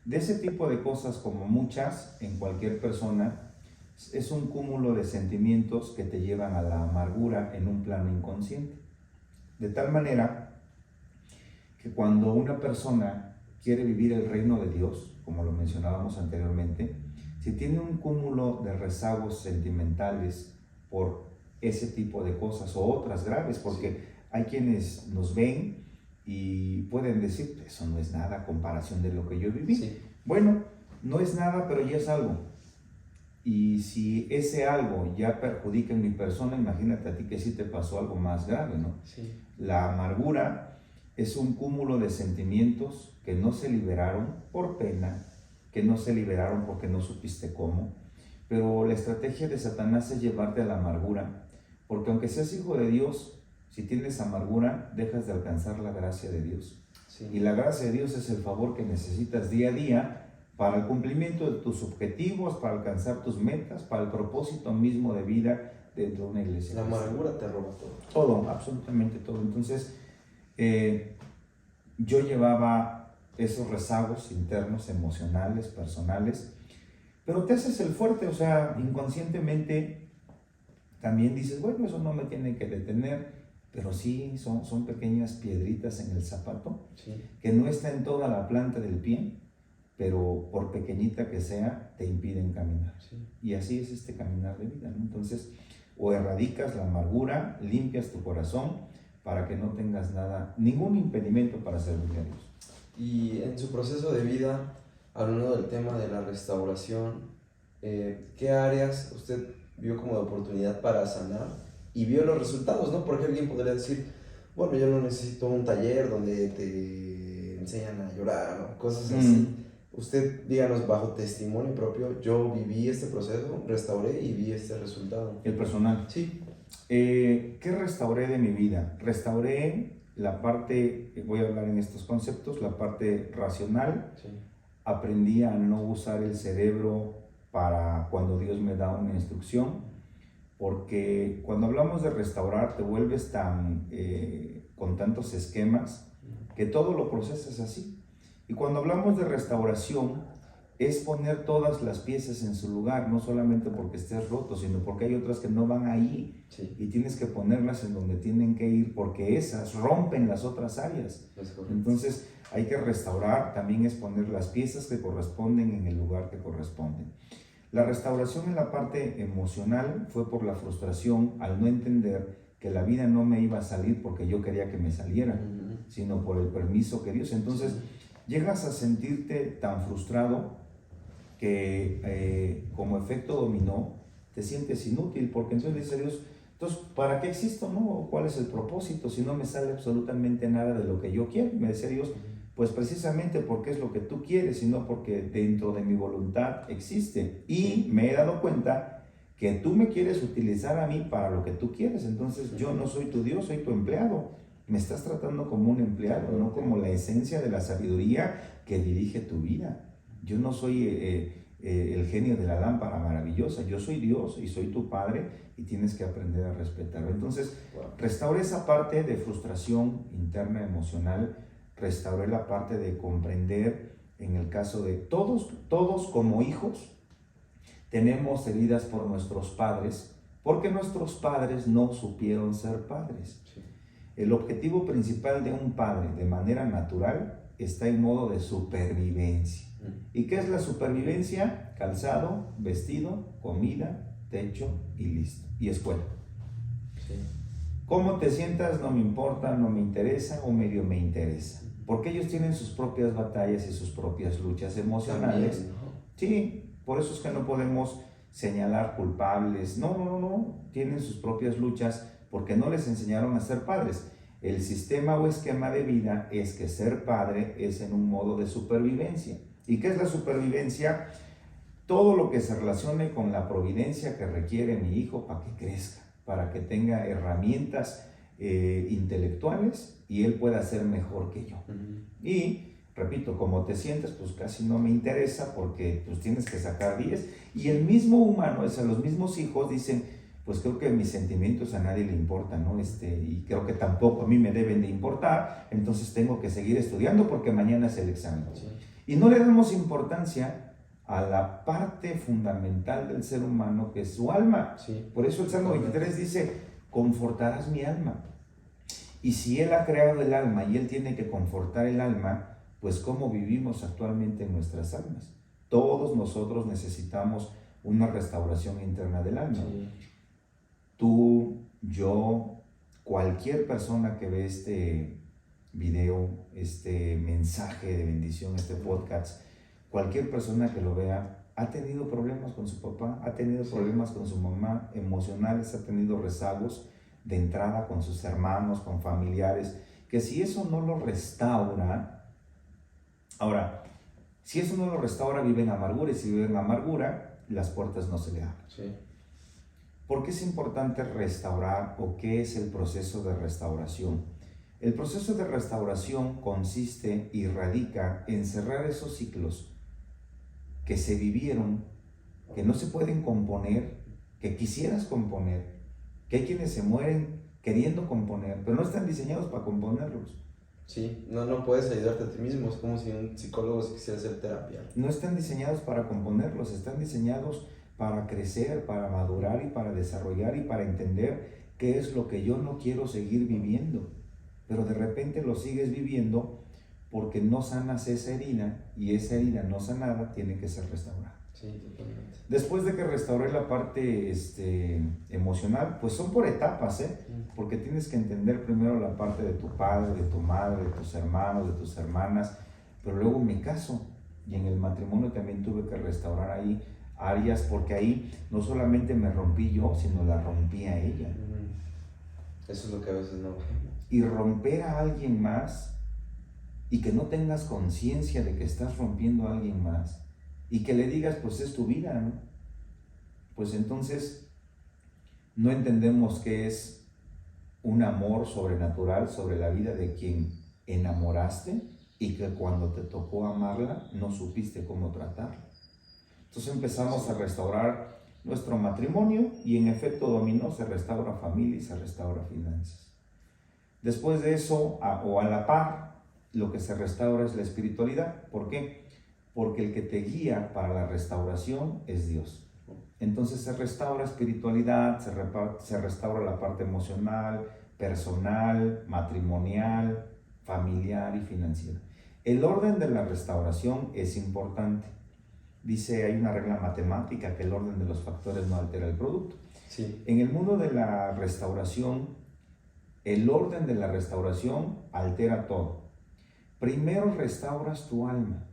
de ese tipo de cosas, como muchas en cualquier persona, es un cúmulo de sentimientos que te llevan a la amargura en un plano inconsciente. De tal manera que cuando una persona quiere vivir el reino de Dios, como lo mencionábamos anteriormente, si tiene un cúmulo de rezagos sentimentales por ese tipo de cosas o otras graves, porque hay quienes nos ven y pueden decir, eso no es nada a comparación de lo que yo viví. Sí. Bueno, no es nada, pero ya es algo. Y si ese algo ya perjudica en mi persona, imagínate a ti que sí te pasó algo más grave, ¿no? Sí. La amargura es un cúmulo de sentimientos que no se liberaron por pena, que no se liberaron porque no supiste cómo. Pero la estrategia de Satanás es llevarte a la amargura, porque aunque seas hijo de Dios, si tienes amargura, dejas de alcanzar la gracia de Dios. Sí. Y la gracia de Dios es el favor que necesitas día a día para el cumplimiento de tus objetivos, para alcanzar tus metas, para el propósito mismo de vida dentro de una iglesia. La amargura te roba todo. Todo, absolutamente todo. Entonces, yo llevaba esos rezagos internos, emocionales, personales, pero te haces el fuerte, o sea, inconscientemente también dices, bueno, eso no me tiene que detener, pero sí, son pequeñas piedritas en el zapato, que no está en toda la planta del pie, pero por pequeñita que sea, te impiden caminar. Y así es este caminar de vida, ¿no? Entonces, o erradicas la amargura, limpias tu corazón para que no tengas nada, ningún impedimento para servirle a Dios. Y en su proceso de vida, hablando del tema de la restauración, ¿qué áreas usted vio como de oportunidad para sanar y vio los resultados, ¿no? Porque alguien podría decir, bueno, yo no necesito un taller donde te enseñan a llorar, ¿no? Cosas así. Usted, díganos, bajo testimonio propio, yo viví este proceso, restauré y vi este resultado. El personal. Sí. ¿Qué restauré de mi vida? Restauré la parte, voy a hablar en estos conceptos, la parte racional. Sí. Aprendí a no usar el cerebro para cuando Dios me da una instrucción, porque cuando hablamos de restaurar te vuelves tan con tantos esquemas que todo lo procesas así. Y cuando hablamos de restauración es poner todas las piezas en su lugar, no solamente porque estés roto, sino porque hay otras que no van ahí. Y tienes que ponerlas en donde tienen que ir, porque esas rompen las otras áreas. Entonces hay que restaurar, también es poner las piezas que corresponden en el lugar que corresponden. La restauración en la parte emocional fue por la frustración al no entender que la vida no me iba a salir porque yo quería que me saliera, sino por el permiso que Dios. Entonces llegas a sentirte tan frustrado que como efecto dominó te sientes inútil, porque entonces dice Dios, entonces ¿para qué existo? ¿No? ¿Cuál es el propósito si no me sale absolutamente nada de lo que yo quiero? Y me decía Dios, pues precisamente porque es lo que tú quieres, sino porque dentro de mi voluntad existe. Y me he dado cuenta que tú me quieres utilizar a mí para lo que tú quieres. Entonces yo no soy tu Dios, soy tu empleado. Me estás tratando como un empleado, no como la esencia de la sabiduría que dirige tu vida. Yo no soy el genio de la lámpara maravillosa. Yo soy Dios y soy tu Padre y tienes que aprender a respetarlo. Entonces, restauré esa parte de frustración interna, emocional. Restauré la parte de comprender, en el caso de todos como hijos, tenemos heridas por nuestros padres, porque nuestros padres no supieron ser padres. El objetivo principal de un padre, de manera natural, está en modo de supervivencia. ¿Y qué es la supervivencia? Calzado, vestido, comida, techo y listo. Y escuela. ¿Cómo te sientas? No me importa, no me interesa o medio me interesa. Porque ellos tienen sus propias batallas y sus propias luchas emocionales. También, ¿no? Sí, por eso es que no podemos señalar culpables. No. Tienen sus propias luchas porque no les enseñaron a ser padres. El sistema o esquema de vida es que ser padre es en un modo de supervivencia. ¿Y qué es la supervivencia? Todo lo que se relacione con la providencia que requiere mi hijo para que crezca, para que tenga herramientas intelectuales y él pueda ser mejor que yo. Y repito, como te sientes, pues casi no me interesa porque pues tienes que sacar 10. Y el mismo humano, o sea, los mismos hijos dicen, pues creo que mis sentimientos a nadie le importan, ¿no? Y creo que tampoco a mí me deben de importar, entonces tengo que seguir estudiando porque mañana es el examen. Sí. Y no le damos importancia a la parte fundamental del ser humano, que es su alma. Sí. Por eso el Salmo 23 dice, confortarás mi alma. Y si Él ha creado el alma y Él tiene que confortar el alma, pues ¿cómo vivimos actualmente en nuestras almas? Todos nosotros necesitamos una restauración interna del alma. Sí. Tú, yo, cualquier persona que ve este video, este mensaje de bendición, este podcast, cualquier persona que lo vea, ha tenido problemas con su papá, ha tenido problemas con su mamá, emocionales, ha tenido rezagos de entrada con sus hermanos, con familiares, que si eso no lo restaura, ahora, si eso no lo restaura, vive en amargura, y si vive en amargura, las puertas no se le abren. Sí. ¿Por qué es importante restaurar o qué es el proceso de restauración? El proceso de restauración consiste y radica en cerrar esos ciclos que se vivieron, que no se pueden componer, que quisieras componer, que hay quienes se mueren queriendo componer, pero no están diseñados para componerlos. Sí, no puedes ayudarte a ti mismo, es como si un psicólogo se quisiera hacer terapia. No están diseñados para componerlos, están diseñados para crecer, para madurar y para desarrollar y para entender qué es lo que yo no quiero seguir viviendo. Pero de repente lo sigues viviendo porque no sanas esa herida y esa herida no sanada tiene que ser restaurada. Sí, totalmente. Después de que restauré la parte emocional, pues son por etapas, porque tienes que entender primero la parte de tu padre, de tu madre, de tus hermanos, de tus hermanas, pero luego me caso y en el matrimonio también tuve que restaurar ahí áreas, porque ahí no solamente me rompí yo, sino la rompí a ella. Eso es lo que a veces no vemos. Y romper a alguien más y que no tengas conciencia de que estás rompiendo a alguien más y que le digas, pues es tu vida, ¿no? Pues entonces no entendemos qué es un amor sobrenatural sobre la vida de quien enamoraste y que cuando te tocó amarla no supiste cómo tratarla. Entonces empezamos a restaurar nuestro matrimonio y en efecto dominó, se restaura familia y se restaura finanzas. Después de eso, o a la par, lo que se restaura es la espiritualidad. ¿Por qué? Porque el que te guía para la restauración es Dios. Entonces se restaura espiritualidad, se restaura la parte emocional, personal, matrimonial, familiar y financiera. El orden de la restauración es importante. Dice, hay una regla matemática que el orden de los factores no altera el producto. Sí. En el mundo de la restauración, el orden de la restauración altera todo. Primero restauras tu alma,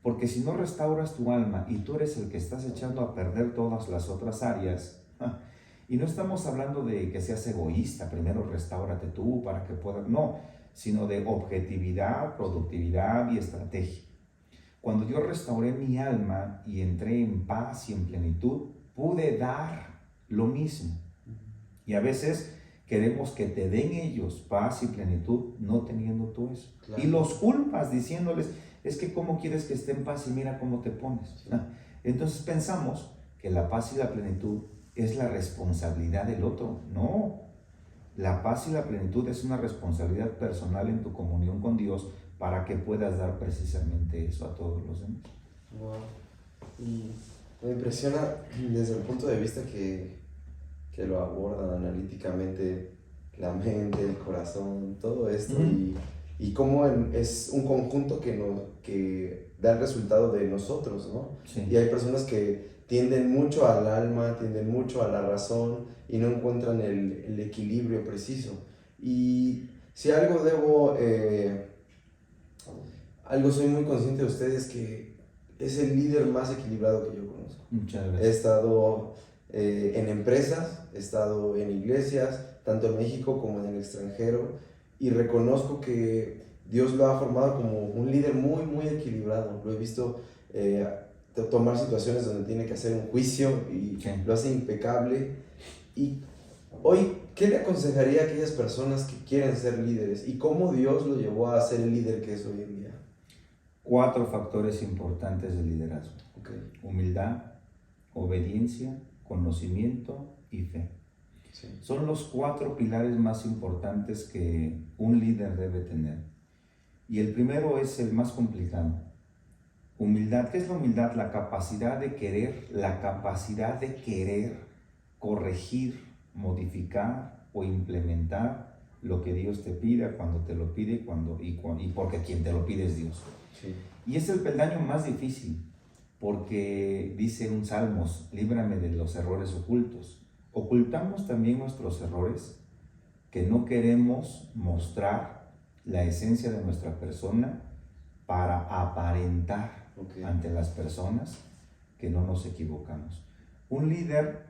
porque si no restauras tu alma y tú eres el que estás echando a perder todas las otras áreas, y no estamos hablando de que seas egoísta, primero restáurate tú para que puedas, no, sino de objetividad, productividad y estrategia. Cuando yo restauré mi alma y entré en paz y en plenitud, pude dar lo mismo. Y a veces queremos que te den ellos paz y plenitud, no teniendo tú eso. Claro. Y los culpas diciéndoles, es que cómo quieres que esté en paz y mira cómo te pones. Sí. Entonces pensamos que la paz y la plenitud es la responsabilidad del otro. No, la paz y la plenitud es una responsabilidad personal en tu comunión con Dios para que puedas dar precisamente eso a todos los demás. Wow. Y me impresiona desde el punto de vista que lo abordan analíticamente, la mente, el corazón, todo esto, y cómo es un conjunto que da el resultado de nosotros, ¿no? Sí. Y hay personas que tienden mucho al alma, tienden mucho a la razón y no encuentran el equilibrio preciso. Y si algo algo soy muy consciente de ustedes, que es el líder más equilibrado que yo conozco. Muchas gracias. He estado en empresas, he estado en iglesias, tanto en México como en el extranjero, y reconozco que Dios lo ha formado como un líder muy, muy equilibrado. Lo he visto tomar situaciones donde tiene que hacer un juicio y Sí. lo hace impecable. Y hoy, ¿qué le aconsejaría a aquellas personas que quieren ser líderes y cómo Dios lo llevó a ser el líder que es hoy en día? 4 factores importantes del liderazgo. Okay. Humildad, obediencia, conocimiento y fe. Sí. Son los 4 pilares más importantes que un líder debe tener. Y el primero es el más complicado. Humildad. ¿Qué es la humildad? La capacidad de querer corregir, modificar o implementar lo que Dios te pida, cuando te lo pide y porque quien te lo pide es Dios. Sí. Y es el peldaño más difícil, porque dice un Salmos, líbrame de los errores ocultos. Ocultamos también nuestros errores, que no queremos mostrar la esencia de nuestra persona para aparentar ante las personas que no nos equivocamos. Un líder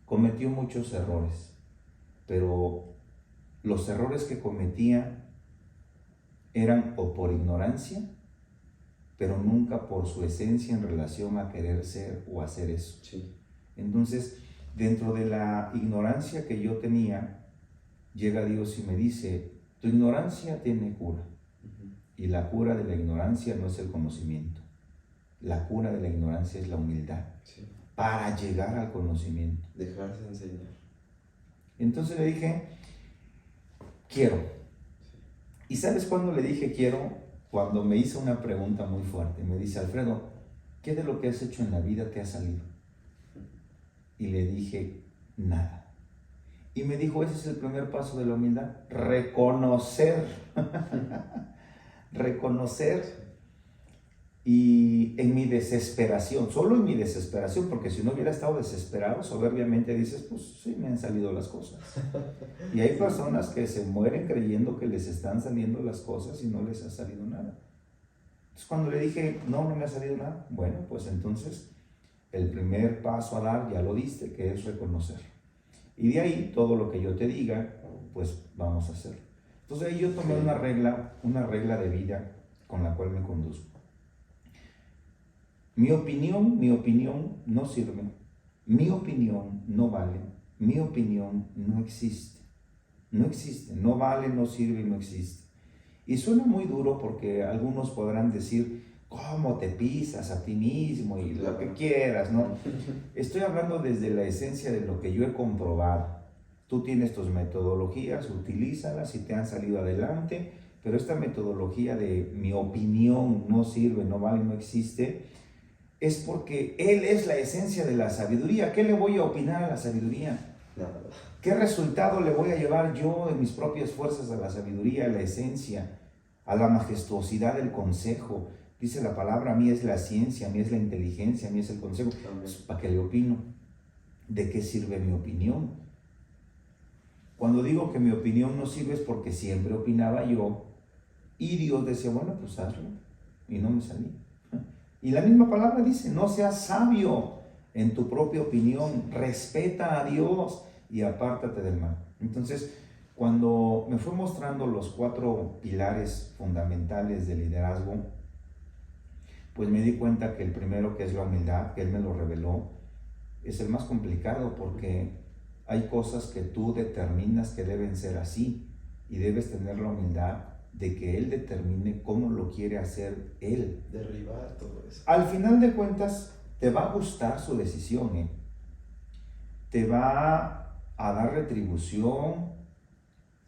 cometió muchos errores, pero los errores que cometía eran o por ignorancia, pero nunca por su esencia en relación a querer ser o hacer eso. Sí. Entonces, dentro de la ignorancia que yo tenía, llega Dios y me dice, tu ignorancia tiene cura. Y la cura de la ignorancia no es el conocimiento. La cura de la ignorancia es la humildad. Sí. Para llegar al conocimiento. Dejarse enseñar. Entonces le dije, quiero. Sí. ¿Y sabes cuándo le dije quiero? Cuando me hizo una pregunta muy fuerte. Me dice, Alfredo, ¿qué de lo que has hecho en la vida te ha salido? Y le dije, nada. Y me dijo, ese es el primer paso de la humildad, reconocer. Reconocer. Y en mi desesperación, solo en mi desesperación, porque si no hubiera estado desesperado, soberbiamente dices, pues sí, me han salido las cosas. Y hay personas que se mueren creyendo que les están saliendo las cosas y no les ha salido nada. Entonces cuando le dije, no me ha salido nada, bueno, pues entonces el primer paso a dar ya lo diste, que es reconocer. Y de ahí todo lo que yo te diga, pues vamos a hacerlo. Entonces ahí yo tomé una regla de vida con la cual me conduzco. Mi opinión no sirve, mi opinión no vale, mi opinión no existe. No existe, no vale, no sirve y no existe. Y suena muy duro porque algunos podrán decir, ¿cómo te pisas a ti mismo? Y lo que quieras, ¿no? Estoy hablando desde la esencia de lo que yo he comprobado. Tú tienes tus metodologías, utilízalas y te han salido adelante, pero esta metodología de mi opinión no sirve, no vale, no existe, es porque Él es la esencia de la sabiduría. ¿Qué le voy a opinar a la sabiduría? Nada. ¿Qué resultado le voy a llevar yo de mis propias fuerzas a la sabiduría, a la esencia, a la majestuosidad del consejo? Dice la palabra, a mí es la ciencia, a mí es la inteligencia, a mí es el consejo. Pues, ¿para qué le opino? ¿De qué sirve mi opinión? Cuando digo que mi opinión no sirve es porque siempre opinaba yo y Dios decía, bueno, pues hazlo. Y no me salí. Y la misma palabra dice, no seas sabio en tu propia opinión, respeta a Dios y apártate del mal. Entonces, cuando me fue mostrando los 4 pilares fundamentales del liderazgo, pues me di cuenta que el primero, que es la humildad, que Él me lo reveló, es el más complicado porque hay cosas que tú determinas que deben ser así y debes tener la humildad de que Él determine cómo lo quiere hacer Él. Derribar todo eso. Al final de cuentas, te va a gustar su decisión, ¿eh? Te va a dar retribución.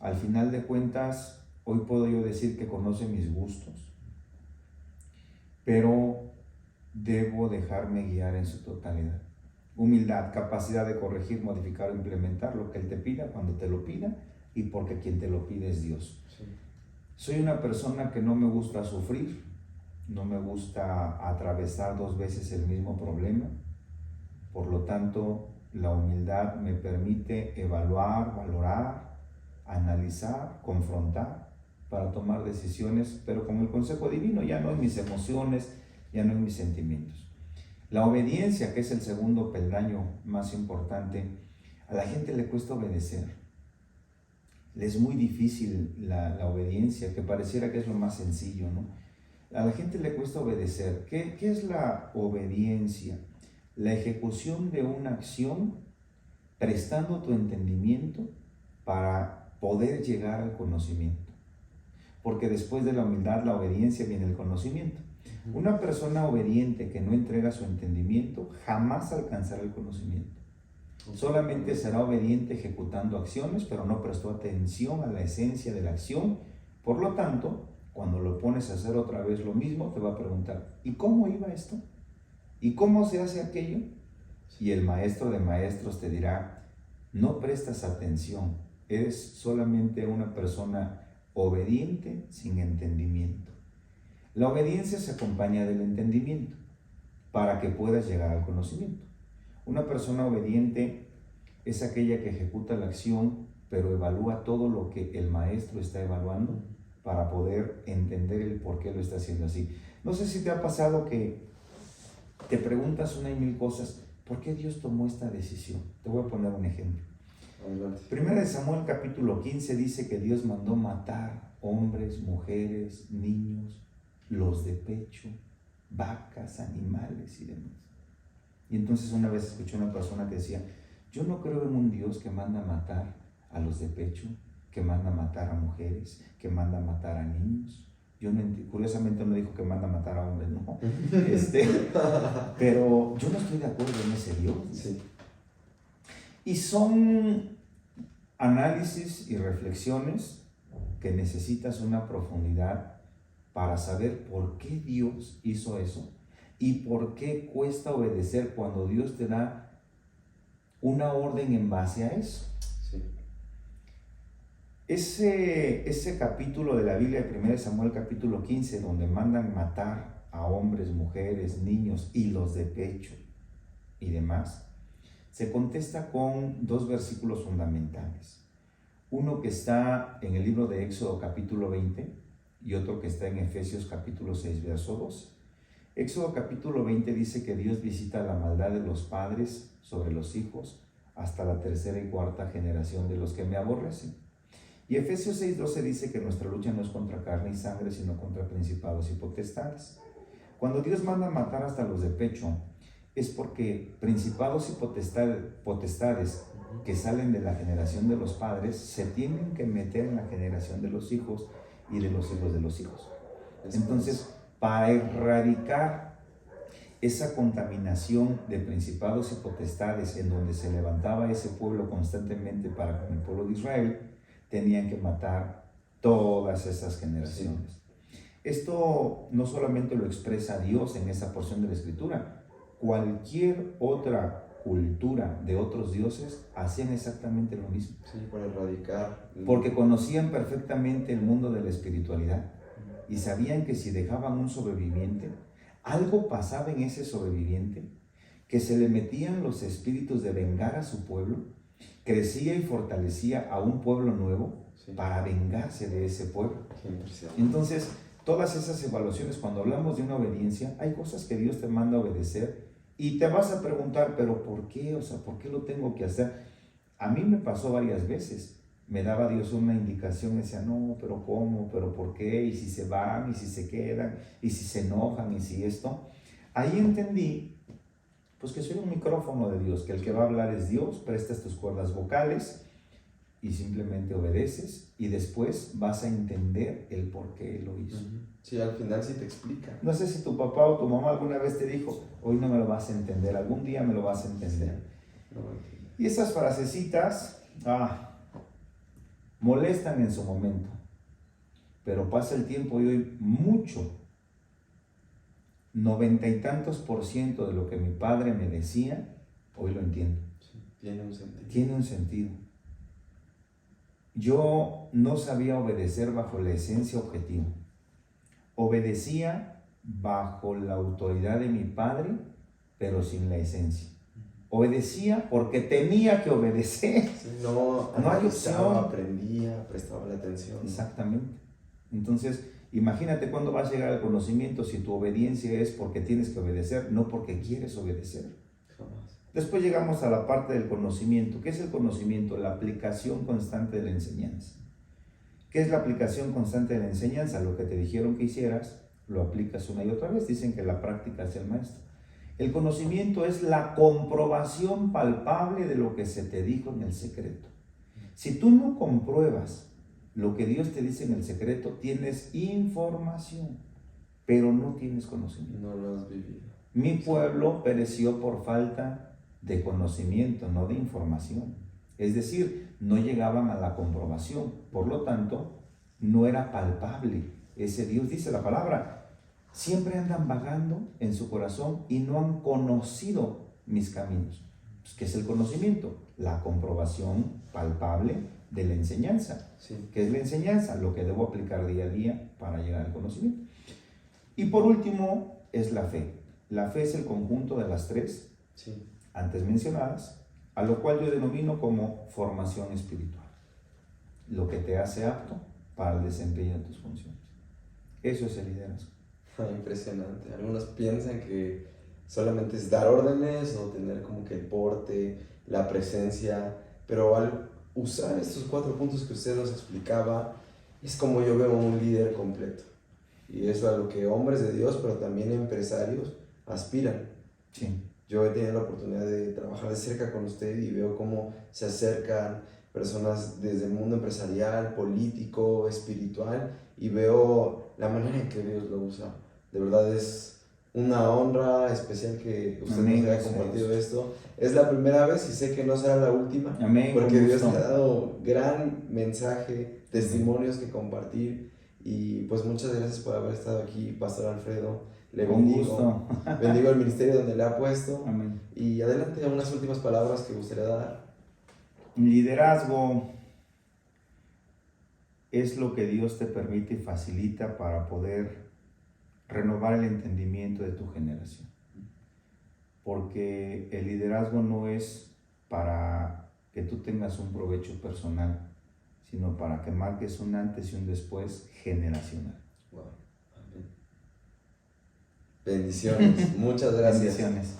Al final de cuentas, hoy puedo yo decir que conoce mis gustos, pero debo dejarme guiar en su totalidad. Humildad, capacidad de corregir, modificar o implementar lo que Él te pida, cuando te lo pida, y porque quien te lo pide es Dios. Sí. Soy una persona que no me gusta sufrir, no me gusta atravesar 2 veces el mismo problema, por lo tanto, la humildad me permite evaluar, valorar, analizar, confrontar, para tomar decisiones, pero con el consejo divino, ya no en mis emociones, ya no en mis sentimientos. La obediencia, que es el segundo peldaño más importante, a la gente le cuesta obedecer. Le es muy difícil la obediencia, que pareciera que es lo más sencillo, ¿no? A la gente le cuesta obedecer. ¿Qué es la obediencia? La ejecución de una acción prestando tu entendimiento para poder llegar al conocimiento. Porque después de la humildad, la obediencia, viene el conocimiento. Una persona obediente que no entrega su entendimiento jamás alcanzará el conocimiento. Solamente será obediente ejecutando acciones, pero no prestó atención a la esencia de la acción. Por lo tanto, cuando lo pones a hacer otra vez lo mismo, te va a preguntar, ¿y cómo iba esto? ¿Y cómo se hace aquello? Y el maestro de maestros te dirá, no prestas atención, eres solamente una persona obediente sin entendimiento. La obediencia se acompaña del entendimiento para que puedas llegar al conocimiento. Una persona obediente es aquella que ejecuta la acción, pero evalúa todo lo que el maestro está evaluando para poder entender el por qué lo está haciendo así. No sé si te ha pasado que te preguntas una y mil cosas, ¿por qué Dios tomó esta decisión? Te voy a poner un ejemplo. Adelante. Primera de Samuel capítulo 15 dice que Dios mandó matar hombres, mujeres, niños, los de pecho, vacas, animales y demás. Y entonces una vez escuché a una persona que decía, yo no creo en un Dios que manda matar a los de pecho, que manda matar a mujeres, que manda matar a niños. Yo no curiosamente no dijo que manda matar a hombres, no. Pero yo no estoy de acuerdo en ese Dios. Sí. Y son análisis y reflexiones que necesitas una profundidad para saber por qué Dios hizo eso y por qué cuesta obedecer cuando Dios te da una orden en base a eso. Sí. Ese capítulo de la Biblia de 1 Samuel capítulo 15, donde mandan matar a hombres, mujeres, niños y los de pecho y demás, se contesta con dos versículos fundamentales. Uno que está en el libro de Éxodo capítulo 20 y otro que está en Efesios capítulo 6, verso 12. Éxodo capítulo 20 dice que Dios visita la maldad de los padres sobre los hijos hasta la tercera y cuarta generación de los que me aborrecen. Y Efesios 6:12 dice que nuestra lucha no es contra carne y sangre, sino contra principados y potestades. Cuando Dios manda matar hasta los de pecho, es porque principados y potestades que salen de la generación de los padres se tienen que meter en la generación de los hijos y de los hijos de los hijos. Entonces, para erradicar esa contaminación de principados y potestades en donde se levantaba ese pueblo constantemente para con el pueblo de Israel, tenían que matar todas esas generaciones. Sí. Esto no solamente lo expresa Dios en esa porción de la Escritura, cualquier otra cultura de otros dioses hacían exactamente lo mismo. Sí, para erradicar. Porque conocían perfectamente el mundo de la espiritualidad y sabían que si dejaban un sobreviviente, algo pasaba en ese sobreviviente, que se le metían los espíritus de vengar a su pueblo, crecía y fortalecía a un pueblo nuevo, sí, para vengarse de ese pueblo. Entonces, todas esas evaluaciones, cuando hablamos de una obediencia, hay cosas que Dios te manda a obedecer y te vas a preguntar, ¿pero por qué? O sea, ¿por qué lo tengo que hacer? A mí me pasó varias veces. Me daba Dios una indicación, me decía, no, pero ¿cómo? ¿Pero por qué? ¿Y si se van? ¿Y si se quedan? ¿Y si se enojan? ¿Y si esto? Ahí entendí, pues que soy un micrófono de Dios, que el que va a hablar es Dios, prestas tus cuerdas vocales y simplemente obedeces y después vas a entender el por qué lo hizo. Sí, al final sí te explica. No sé si tu papá o tu mamá alguna vez te dijo, hoy no me lo vas a entender, algún día me lo vas a entender. Y esas frasecitas, molestan en su momento, pero pasa el tiempo y hoy mucho, 90 y tantos % de lo que mi padre me decía, hoy lo entiendo. Sí, tiene un sentido. Tiene un sentido. Yo no sabía obedecer bajo la esencia objetiva. Obedecía bajo la autoridad de mi padre, pero sin la esencia. Obedecía porque tenía que obedecer. Sí, no hay opción. Aprendía, prestaba la atención. Exactamente. Entonces, Imagínate cuándo vas a llegar al conocimiento si tu obediencia es porque tienes que obedecer, no porque quieres obedecer. Jamás. Después llegamos a la parte del conocimiento. ¿Qué es el conocimiento? La aplicación constante de la enseñanza. ¿Qué es la aplicación constante de la enseñanza? Lo que te dijeron que hicieras, lo aplicas una y otra vez. Dicen que la práctica es el maestro. El conocimiento es la comprobación palpable de lo que se te dijo en el secreto. Si tú no compruebas lo que Dios te dice en el secreto, tienes información, pero no tienes conocimiento. No lo has vivido. Mi pueblo pereció por falta de conocimiento, no de información. Es decir, no llegaban a la comprobación. Por lo tanto, no era palpable. Ese Dios, dice la palabra, siempre andan vagando en su corazón y no han conocido mis caminos. Pues, ¿qué es el conocimiento? La comprobación palpable de la enseñanza. Sí. ¿Qué es la enseñanza? Lo que debo aplicar día a día para llegar al conocimiento. Y por último, es la fe. La fe es el conjunto de las tres Sí. antes mencionadas, a lo cual yo denomino como formación espiritual. Lo que te hace apto para el desempeño de tus funciones. Eso es el liderazgo. Impresionante. Algunos piensan que solamente es dar órdenes o tener como que el porte, la presencia, pero al usar estos 4 puntos que usted nos explicaba, es como yo veo un líder completo. Y eso es a lo que hombres de Dios, pero también empresarios, aspiran. Sí. Yo he tenido la oportunidad de trabajar de cerca con usted y veo cómo se acercan personas desde el mundo empresarial, político, espiritual, y veo la manera en que Dios lo usa. De verdad es una honra especial que usted Amén, nos haya compartido esto. Es la primera vez y sé que no será la última. Amén, porque Dios gusto. te ha dado gran mensaje, testimonios que compartir. Y pues muchas gracias por haber estado aquí, Pastor Alfredo. Le Con bendigo. gusto. Bendigo el ministerio donde le ha puesto. Amén. Y adelante, unas últimas palabras que gustaría dar. Liderazgo es lo que Dios te permite y facilita para poder renovar el entendimiento de tu generación. Porque el liderazgo no es para que tú tengas un provecho personal, sino para que marques un antes y un después generacional. Wow. Amén. Bendiciones. Muchas gracias. Bendiciones.